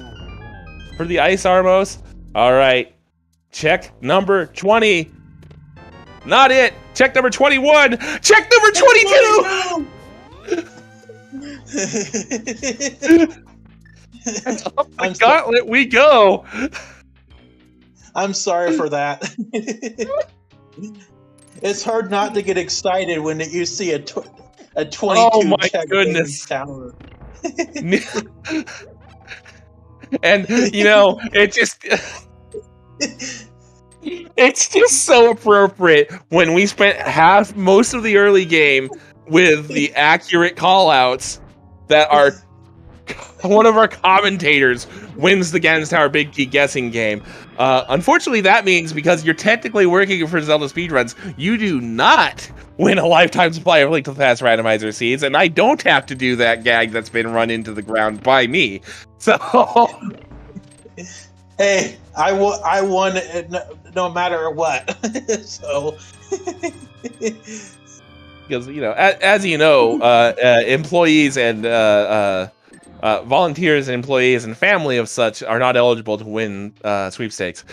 for the Ice Armos. All right. Check number 20. Not it. Check number 21. Check number 22! Up the gauntlet we go. I'm sorry for that. It's hard not to get excited when you see a 22 oh my check goodness. tower. And you know, it's just so appropriate when we spent most of the early game with the accurate callouts that our one of our commentators wins against our big key guessing game. Unfortunately, that means because you're technically working for Zelda Speedruns, you do not win a lifetime supply of Link to the Past randomizer seeds, and I don't have to do that gag that's been run into the ground by me. So, hey, I won no matter what. So, because you know, as you know, employees and volunteers and employees and family of such are not eligible to win sweepstakes.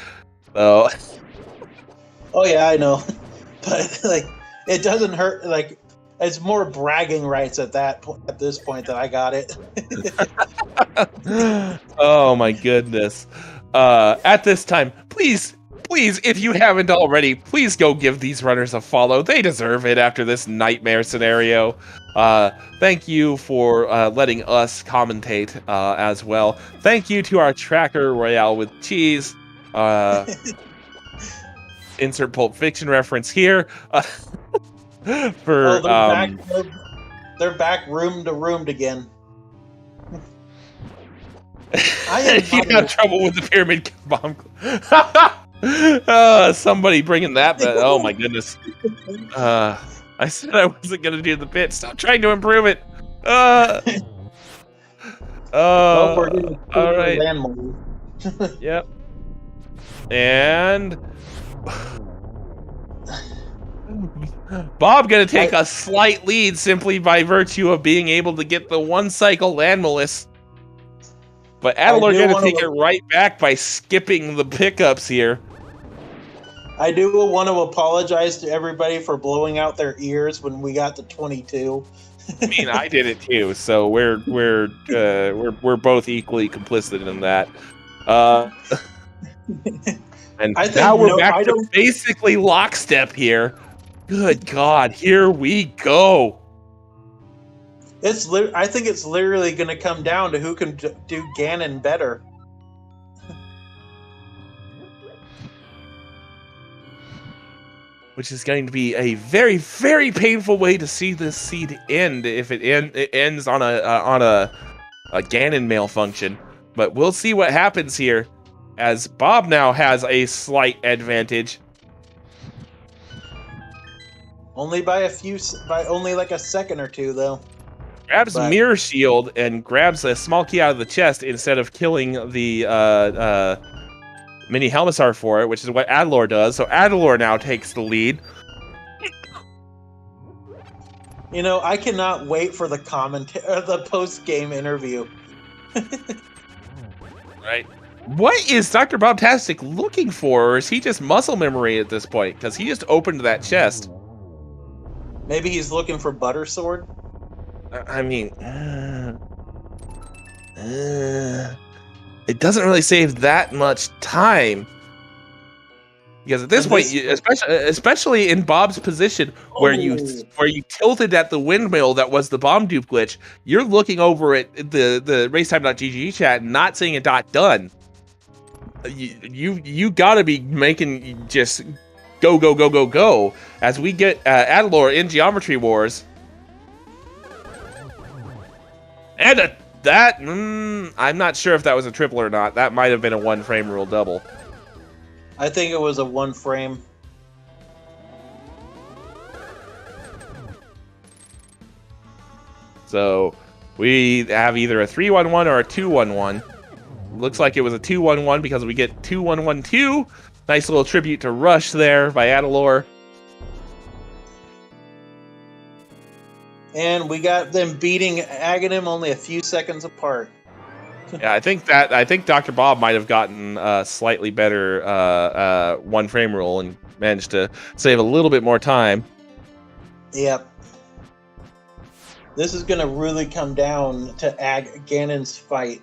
So, oh yeah, I know, but like, it doesn't hurt. Like, it's more bragging rights at this point that I got it. Oh my goodness! At this time, please, if you haven't already, please go give these runners a follow. They deserve it after this nightmare scenario. Thank you for letting us commentate as well. Thank you to our tracker Royale with cheese. Insert Pulp Fiction reference here. For they're back room to room again. You have trouble with the pyramid bomb. Somebody bringing that back. Oh my goodness. I said I wasn't gonna do the bit. Stop trying to improve it. All right. Yep. And Bob gonna take a slight lead simply by virtue of being able to get the 1 cycle Landmalus. But Adilor gonna take it right back by skipping the pickups here. I do want to apologize to everybody for blowing out their ears when we got to 22. I mean, I did it too, so we're both equally complicit in that. And now we're back to basically lockstep here. Good God, here we go. I think it's literally going to come down to who can do Ganon better. Which is going to be a very, very painful way to see this seed end if it ends on a Ganon malfunction. But we'll see what happens here, as Bob now has a slight advantage. Only by only like a second or two, though. Grabs Mirror Shield and grabs a small key out of the chest instead of killing the Mini Helmasaur for it, which is what Adilor does. So Adilor now takes the lead. You know, I cannot wait for the post-game interview. Right. What is DoctorBobtastic looking for, or is he just muscle memory at this point? Because he just opened that chest. Maybe he's looking for Butter Sword? I mean, it doesn't really save that much time. Because at this point, especially in Bob's position, where you tilted at the windmill that was the bomb dupe glitch, you're looking over at the racetime.gg chat, not seeing a dot done. You gotta be making just go as we get Adilor in Geometry Wars, and that I'm not sure if that was a triple or not. That might have been a 1 frame rule double. I think it was a 1 frame. So we have either a 3-1-1 or a 2-1-1. Looks like it was a 2-1-1 because we get 2-1-1-2. Nice little tribute to Rush there by Adilor. And we got them beating Aghanim only a few seconds apart. Yeah, I think Dr. Bob might have gotten a slightly better 1 frame rule and managed to save a little bit more time. Yep. This is going to really come down to Ganon's fight.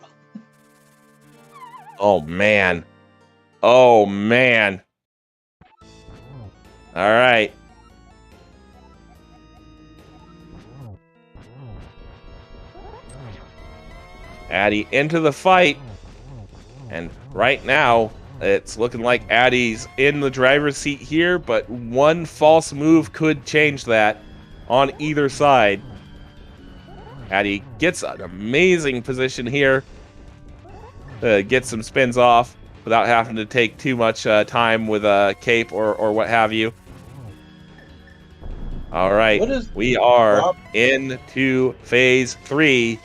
Oh man. Oh man. All right. Addy into the fight. And right now, it's looking like Addy's in the driver's seat here, but one false move could change that on either side. Addy gets an amazing position here. Gets some spins off without having to take too much time with a cape or what have you. All right, we are into phase 3.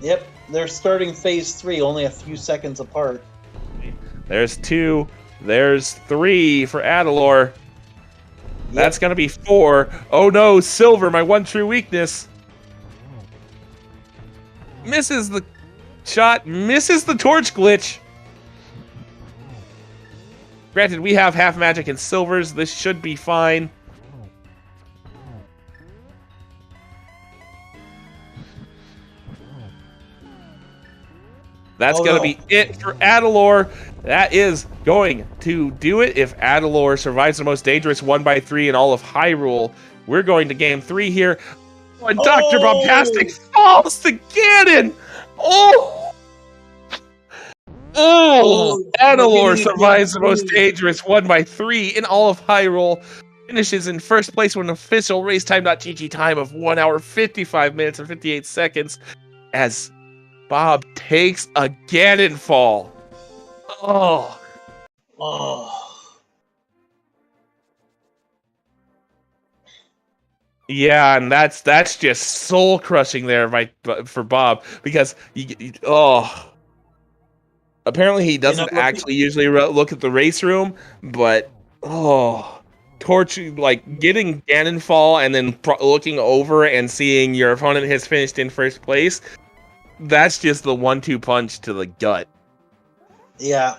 Yep, they're starting phase 3 only a few seconds apart. There's 2. There's 3 for Adilor. Yep. That's going to be 4. Oh no, Silver, my one true weakness. Misses the shot, misses the torch glitch. Granted, we have half magic and silvers. This should be fine. That's going to be it for Adilor. That is going to do it. If Adilor survives the most dangerous 1x3 in all of Hyrule, we're going to game 3 here. Oh, and DoctorBobtastic falls to Ganon. Adilor survives the most dangerous 1x3 in all of Hyrule. Finishes in first place with an official racetime.gg time of 1 hour, 55 minutes, and 58 seconds. As Bob takes a Ganon fall. Yeah, and that's just soul crushing there for Bob, because apparently he doesn't actually usually look at the race room, but torch, like getting Ganon fall and then looking over and seeing your opponent has finished in first place. That's just the 1-2 punch to the gut. Yeah.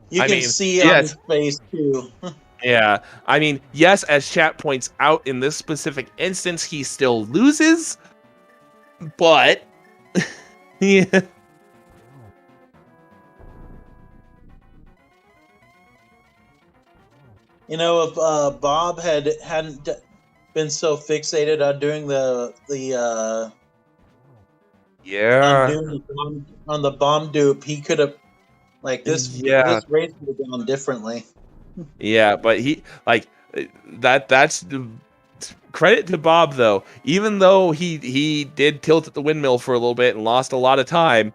You can see on his face, too. Yeah. I mean, yes, as chat points out, in this specific instance, he still loses. But, yeah. You know, if Bob hadn't been so fixated on doing on the bomb dupe, he could have, like, this race would have gone differently. Yeah, but that's credit to Bob, though. Even though he did tilt at the windmill for a little bit and lost a lot of time,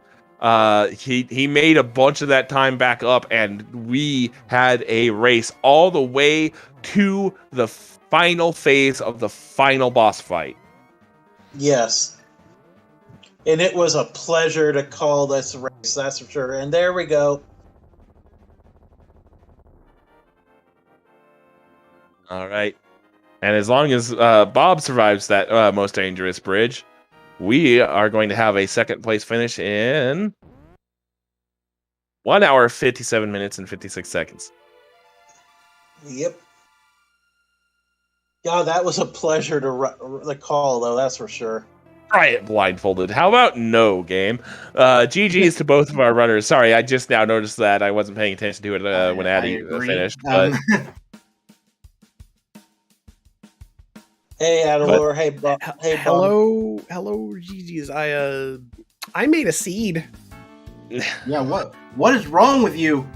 he made a bunch of that time back up, and we had a race all the way to the final phase of the final boss fight. Yes. And it was a pleasure to call this race, that's for sure. And there we go. All right. And as long as Bob survives that most dangerous bridge, we are going to have a second place finish in 1 hour, 57 minutes, and 56 seconds. Yep. God, that was a pleasure to call, though. That's for sure. Try it blindfolded. How about no game? GG's to both of our runners. Sorry, I just now noticed that I wasn't paying attention to it when Addy finished. But hey, Adilor. Hey, hello, GG's. I made a seed. Yeah, what is wrong with you?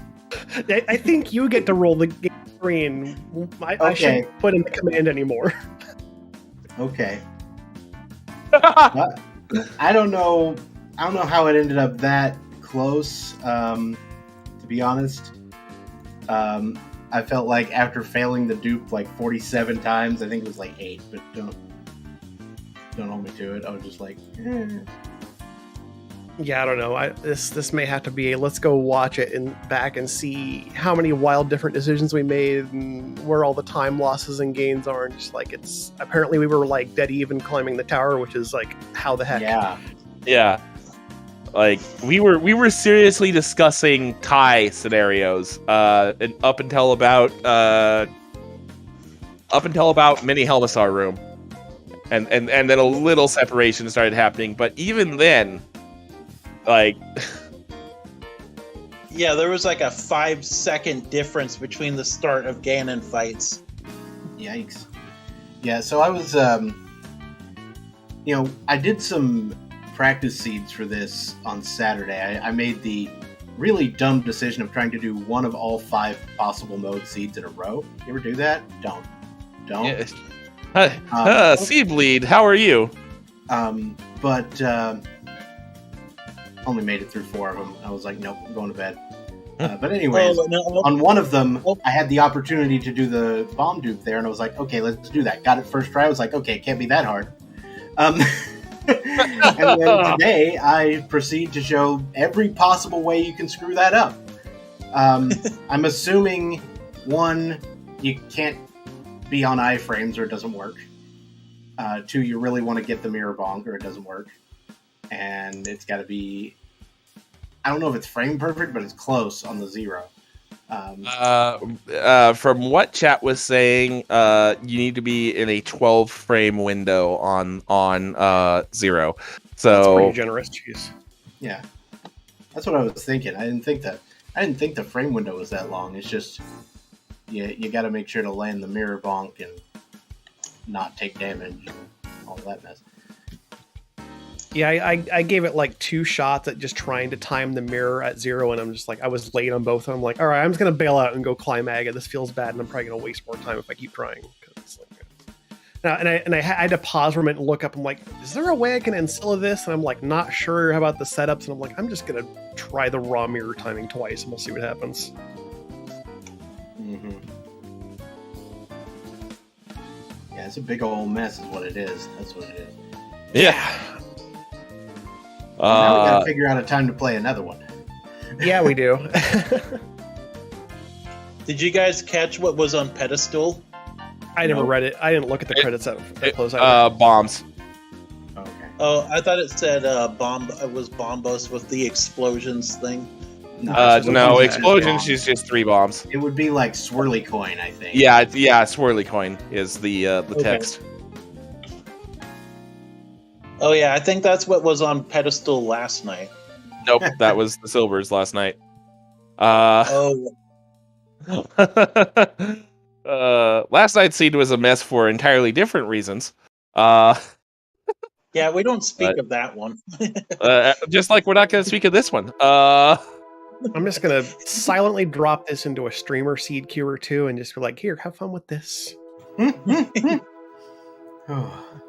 I think you get to roll the game screen. I shouldn't put in the command anymore. Okay. I don't know how it ended up that close. To be honest, I felt like after failing the dupe like 47 times, I think it was like 8, but don't hold me to it. I was just like, Yeah, I don't know. This may have to be a let's go watch it and back and see how many wild different decisions we made and where all the time losses and gains are. And just like it's apparently we were like dead even climbing the tower, which is like how the heck? Yeah. Like we were seriously discussing tie scenarios and up until about mini Helmasaur room, and then a little separation started happening. But even then, like, yeah, there was like a 5-second difference between the start of Ganon fights. Yikes! Yeah, so I was, I did some practice seeds for this on Saturday. I made the really dumb decision of trying to do one of all 5 possible mode seeds in a row. You ever do that? Don't. Yeah. Seed bleed. How are you? But only made it through 4 of them. I was like, nope, I'm going to bed. But anyways, on one of them, I had the opportunity to do the bomb dupe there, and I was like, okay, let's do that. Got it first try. I was like, okay, it can't be that hard. And then today, I proceed to show every possible way you can screw that up. I'm assuming, 1, you can't be on iframes or it doesn't work. 2, you really want to get the mirror bonk or it doesn't work. And it's got to be, I don't know if it's frame perfect, but it's close on the 0. From what chat was saying, you need to be in a 12 frame window on 0. So that's pretty generous. Jeez. Yeah, that's what I was thinking. I didn't think the frame window was that long. It's just you got to make sure to land the mirror bonk and not take damage and all that mess. Yeah, I gave it like 2 shots at just trying to time the mirror at 0, and I'm just like, I was late on both of them. I'm like, all right, I'm just going to bail out and go climb Aga. This feels bad, and I'm probably going to waste more time if I keep trying. And I had to pause for a minute and look up. I'm like, is there a way I can Ancilla this? And I'm like, not sure about the setups. And I'm like, I'm just going to try the raw mirror timing twice, and we'll see what happens. Mm-hmm. Yeah, it's a big old mess is what it is. That's what it is. Yeah. Now we gotta figure out a time to play another one. Yeah, we do. Did you guys catch what was on Pedestal? I never read it. I didn't look at the credits that close. Bombs. Okay. Oh, I thought it said bomb. It was Bombos with the explosions thing. No, explosion. She's just 3 bombs. It would be like swirly coin, I think. Yeah. Swirly coin is the text. Oh yeah, I think that's what was on Pedestal last night. Nope, that was the silvers last night. Oh. Last night's seed was a mess for entirely different reasons. Yeah, we don't speak of that one. Just like we're not going to speak of this one. I'm just going to silently drop this into a streamer seed queue or 2 and just be like, here, have fun with this.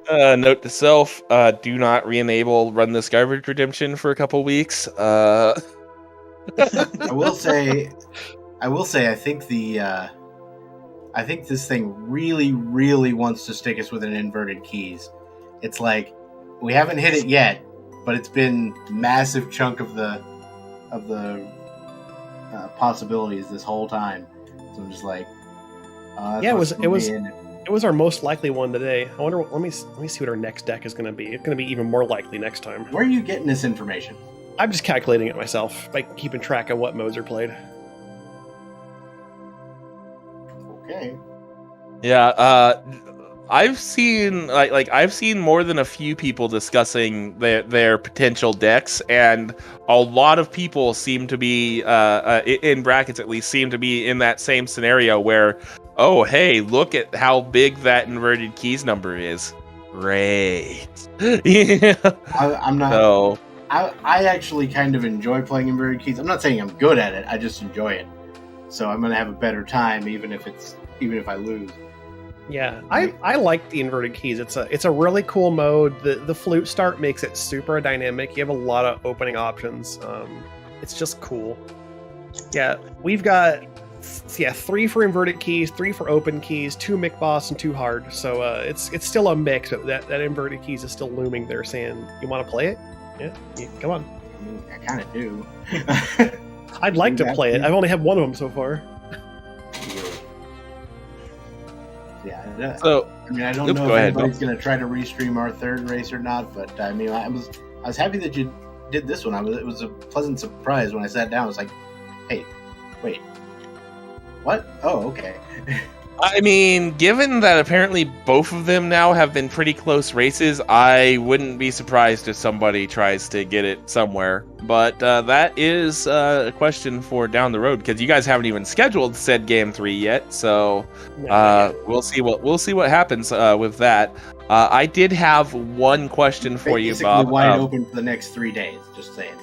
Note to self: do not re-enable Run This Garbage Redemption for a couple weeks. I will say, I think this thing really, really wants to stick us with an inverted keys. It's like we haven't hit it yet, but it's been massive chunk of the possibilities this whole time. So I'm just like, yeah, it was our most likely one today. I wonder. Let me see what our next deck is going to be. It's going to be even more likely next time. Where are you getting this information? I'm just calculating it myself by keeping track of what modes are played. Okay. Yeah. I've seen I've seen more than a few people discussing their potential decks, and a lot of people seem to be in brackets at least seem to be in that same scenario where, oh hey, look at how big that inverted keys number is. Great. Yeah. I'm not. So I actually kind of enjoy playing inverted keys. I'm not saying I'm good at it. I just enjoy it. So I'm gonna have a better time even if I lose. Yeah, I like the inverted keys. It's a really cool mode. The flute start makes it super dynamic. You have a lot of opening options. It's just cool. Yeah, we've got 3 for inverted keys, 3 for open keys, 2 Mick Boss and 2 hard. So it's still a mix. But that inverted keys is still looming there, saying you want to play it. Yeah, come on. I kind of do. I'd like to play it. I've only had one of them so far. Yeah. So I mean, I don't know if anybody's going to try to restream our third race or not, but I mean, I was happy that you did this one. It was a pleasant surprise when I sat down. I was like, hey, wait, what? Oh, okay. I mean, given that apparently both of them now have been pretty close races, I wouldn't be surprised if somebody tries to get it somewhere. But that is a question for down the road, because you guys haven't even scheduled said game 3 yet. So we'll see what happens with that. I did have one question for you, Bob. Basically wide open for the next 3 days. Just saying.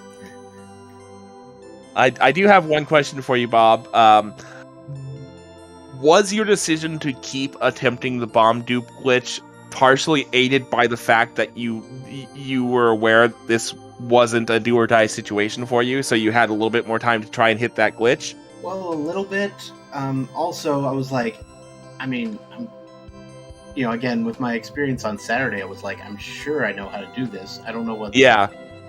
I do have one question for you, Bob. Was your decision to keep attempting the bomb dupe glitch partially aided by the fact that you were aware this wasn't a do or die situation for you, so you had a little bit more time to try and hit that glitch? Well, a little bit. Also, I was like, I mean, again, with my experience on Saturday, I was like, I'm sure I know how to do this. I don't know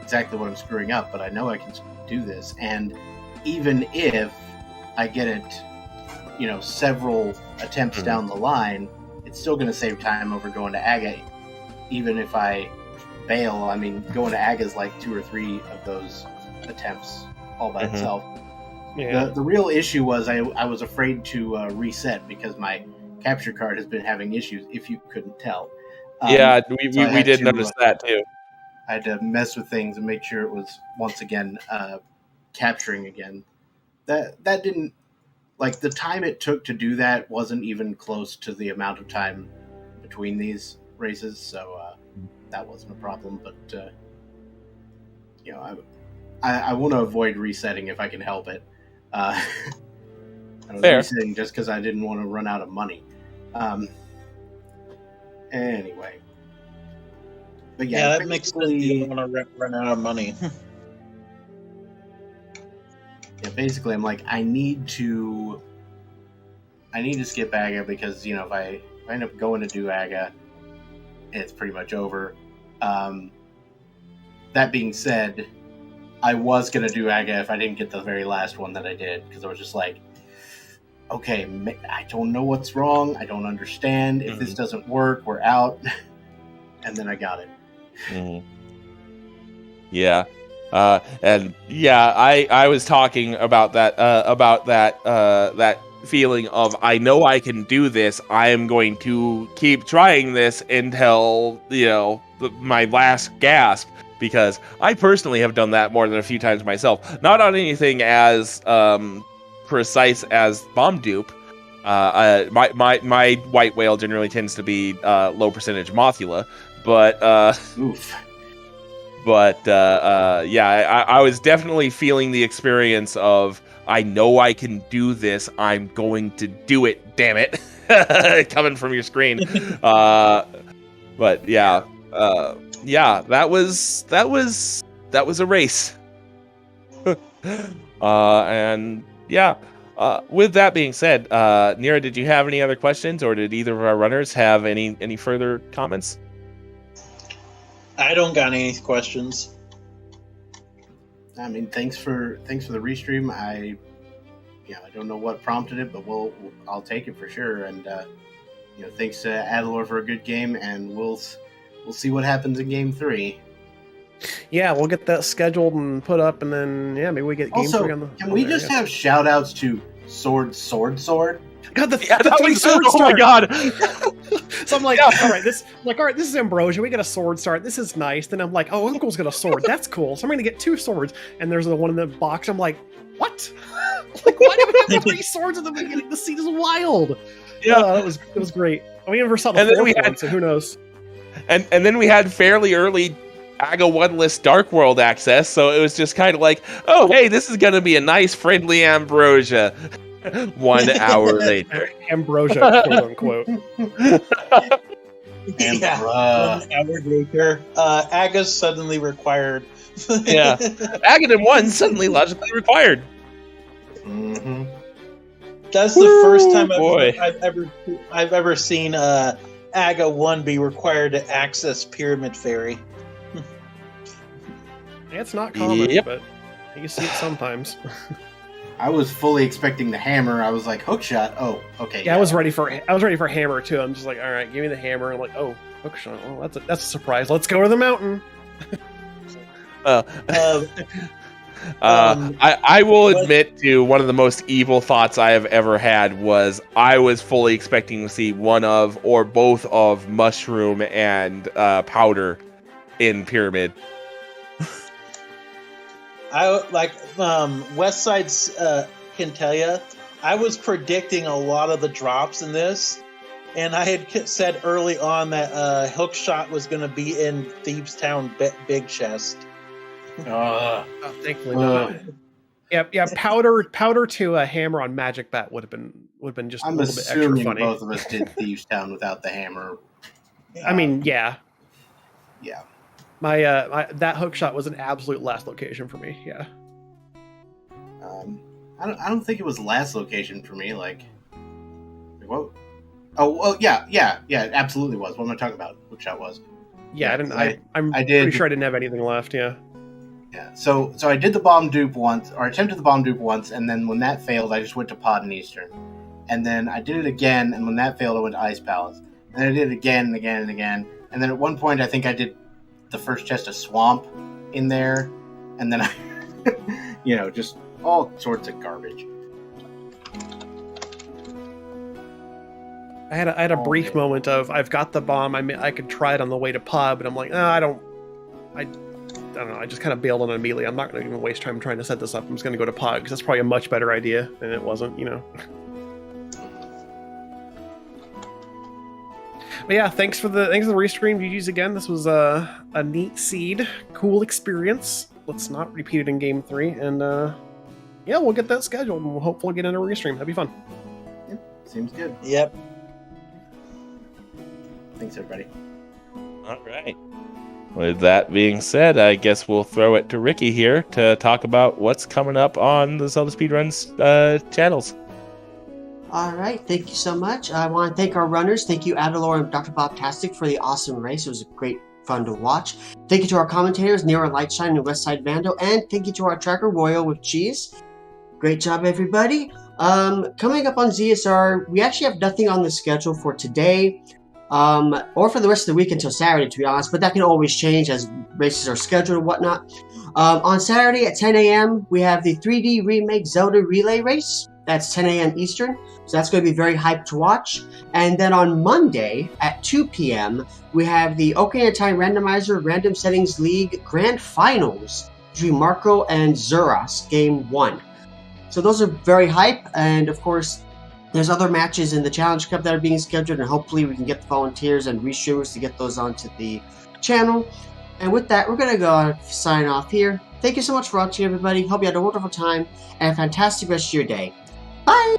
exactly what I'm screwing up, but I know I can do this. And even if I get it, several attempts down the line, it's still going to save time over going to Aga. Even if I fail, I mean, going to Aga is like 2 or 3 of those attempts all by itself. Yeah. The real issue was I was afraid to reset because my capture card has been having issues, if you couldn't tell. We did notice that too. I had to mess with things and make sure it was once again capturing again. That didn't, like, the time it took to do that wasn't even close to the amount of time between these races, so that wasn't a problem. But I want to avoid resetting if I can help it. I was resetting just because I didn't want to run out of money. Anyway, but yeah, that makes sense. You don't want to run out of money. Yeah, basically, I'm like, I need to skip Aga because if I end up going to do Aga, it's pretty much over. That being said, I was gonna do Aga if I didn't get the very last one that I did, because I was just like, okay, I don't know what's wrong. I don't understand. If this doesn't work, we're out. And then I got it. Yeah. I was talking about that feeling of, I know I can do this. I am going to keep trying this until my last gasp, because I personally have done that more than a few times myself. Not on anything as precise as bomb dupe. My white whale generally tends to be low percentage Mothula, but oof. But I was definitely feeling the experience of, I know I can do this. I'm going to do it. Damn it, coming from your screen. But that was a race. With that being said, Nira, did you have any other questions, or did either of our runners have any further comments? I don't got any questions. I mean, thanks for the restream. I don't know what prompted it, but I'll take it for sure. And thanks to Adilor for a good game, and we'll see what happens in game 3. Yeah, we'll get that scheduled and put up, and then maybe we get game 3 on the. Can we just have shout outs to Sword? God, the that three was, sword oh my start. god! So I'm like, Yeah. all right, this is Ambrosia. We get a sword start. This is nice. Then I'm like, oh, Uncle's got a sword. That's cool. So I'm gonna get 2 swords. And there's the one in the box. I'm like, what? Like, why do we have 3 swords at the beginning? This scene is wild. Yeah, it was great. We never saw the And then fourth we had- one, so who knows? and then we had fairly early AGA 1 list Dark World access, so it was just kind of like, oh, hey, this is gonna be a nice, friendly Ambrosia. 1 hour later. Ambrosia, quote unquote. Yeah, 1 hour later, Aga's suddenly required. Yeah. AGA 1 suddenly logically required. Mm-hmm. That's the first time boy. I've ever seen AGA 1 be required to access Pyramid Fairy. It's not common, Yep. but you see it sometimes. I was fully expecting the hammer. I was like, hookshot. Oh, okay. Yeah, I was ready for hammer too. I'm just like, all right, give me the hammer. I'm like, oh, hookshot. Oh, that's a surprise. Let's go to the mountain. I will admit to one of the most evil thoughts I have ever had was I was fully expecting to see one of or both of mushroom and powder in Pyramid. I like Westside's can tell you, I was predicting a lot of the drops in this, and I had said early on that Hookshot was going to be in Thieves Town Big Chest. Oh, thankfully not. Yeah. Powder to a hammer on Magic Bat would have been just a I'm little bit extra assuming funny. both of us did Thieves Town without the hammer. I mean, yeah. Yeah. My that hookshot was an absolute last location for me. Yeah. I don't think it was last location for me. Like what? Oh, well, yeah, it absolutely was. What am I talking about? Hookshot was. Yeah, I'm I did. pretty sure I didn't have anything left. Yeah. Yeah. So I did the bomb dupe once, or attempted the bomb dupe once, and then when that failed, I just went to Pod and Eastern, and then I did it again, and when that failed, I went to Ice Palace, and then I did it again and again and again, and then at one point, I think I did the first chest of Swamp in there, and then I, just all sorts of garbage. I had a brief moment of I've got the bomb. I could try it on the way to Pod, but I'm like, I don't know. I just kind of bailed on it immediately. I'm not going to even waste time trying to set this up. I'm just going to go to Pod because that's probably a much better idea, and it wasn't. But yeah, thanks for the restream, GG's again. This was a neat seed, cool experience. Let's not repeat it in Game 3, and yeah, we'll get that scheduled, and we'll hopefully get into a restream. That'd be fun. Yep, seems good. Yep. Thanks, everybody. All right. With that being said, I guess we'll throw it to Ricky here to talk about what's coming up on the Zelda Speedruns channels. All right, thank you so much. I want to thank our runners. Thank you, Adilor and DoctorBobtastic, for the awesome race. It was great fun to watch. Thank you to our commentators, Nero Lightshine and Westside Vando, and thank you to our tracker, Royal with Cheese. Great job, everybody. Coming up on ZSR, we actually have nothing on the schedule for today, or for the rest of the week until Saturday, to be honest, but that can always change as races are scheduled and whatnot. On Saturday at 10 a.m., we have the 3D Remake Zelda Relay Race. That's 10 a.m. Eastern, so that's going to be very hyped to watch. And then on Monday at 2 p.m., we have the Ocarina of Time Randomizer Random Settings League Grand Finals between Marco and Zuras, Game 1. So those are very hype, and of course, there's other matches in the Challenge Cup that are being scheduled, and hopefully we can get the volunteers and restreamers to get those onto the channel. And with that, we're going to go sign off here. Thank you so much for watching, everybody. Hope you had a wonderful time and a fantastic rest of your day. Bye!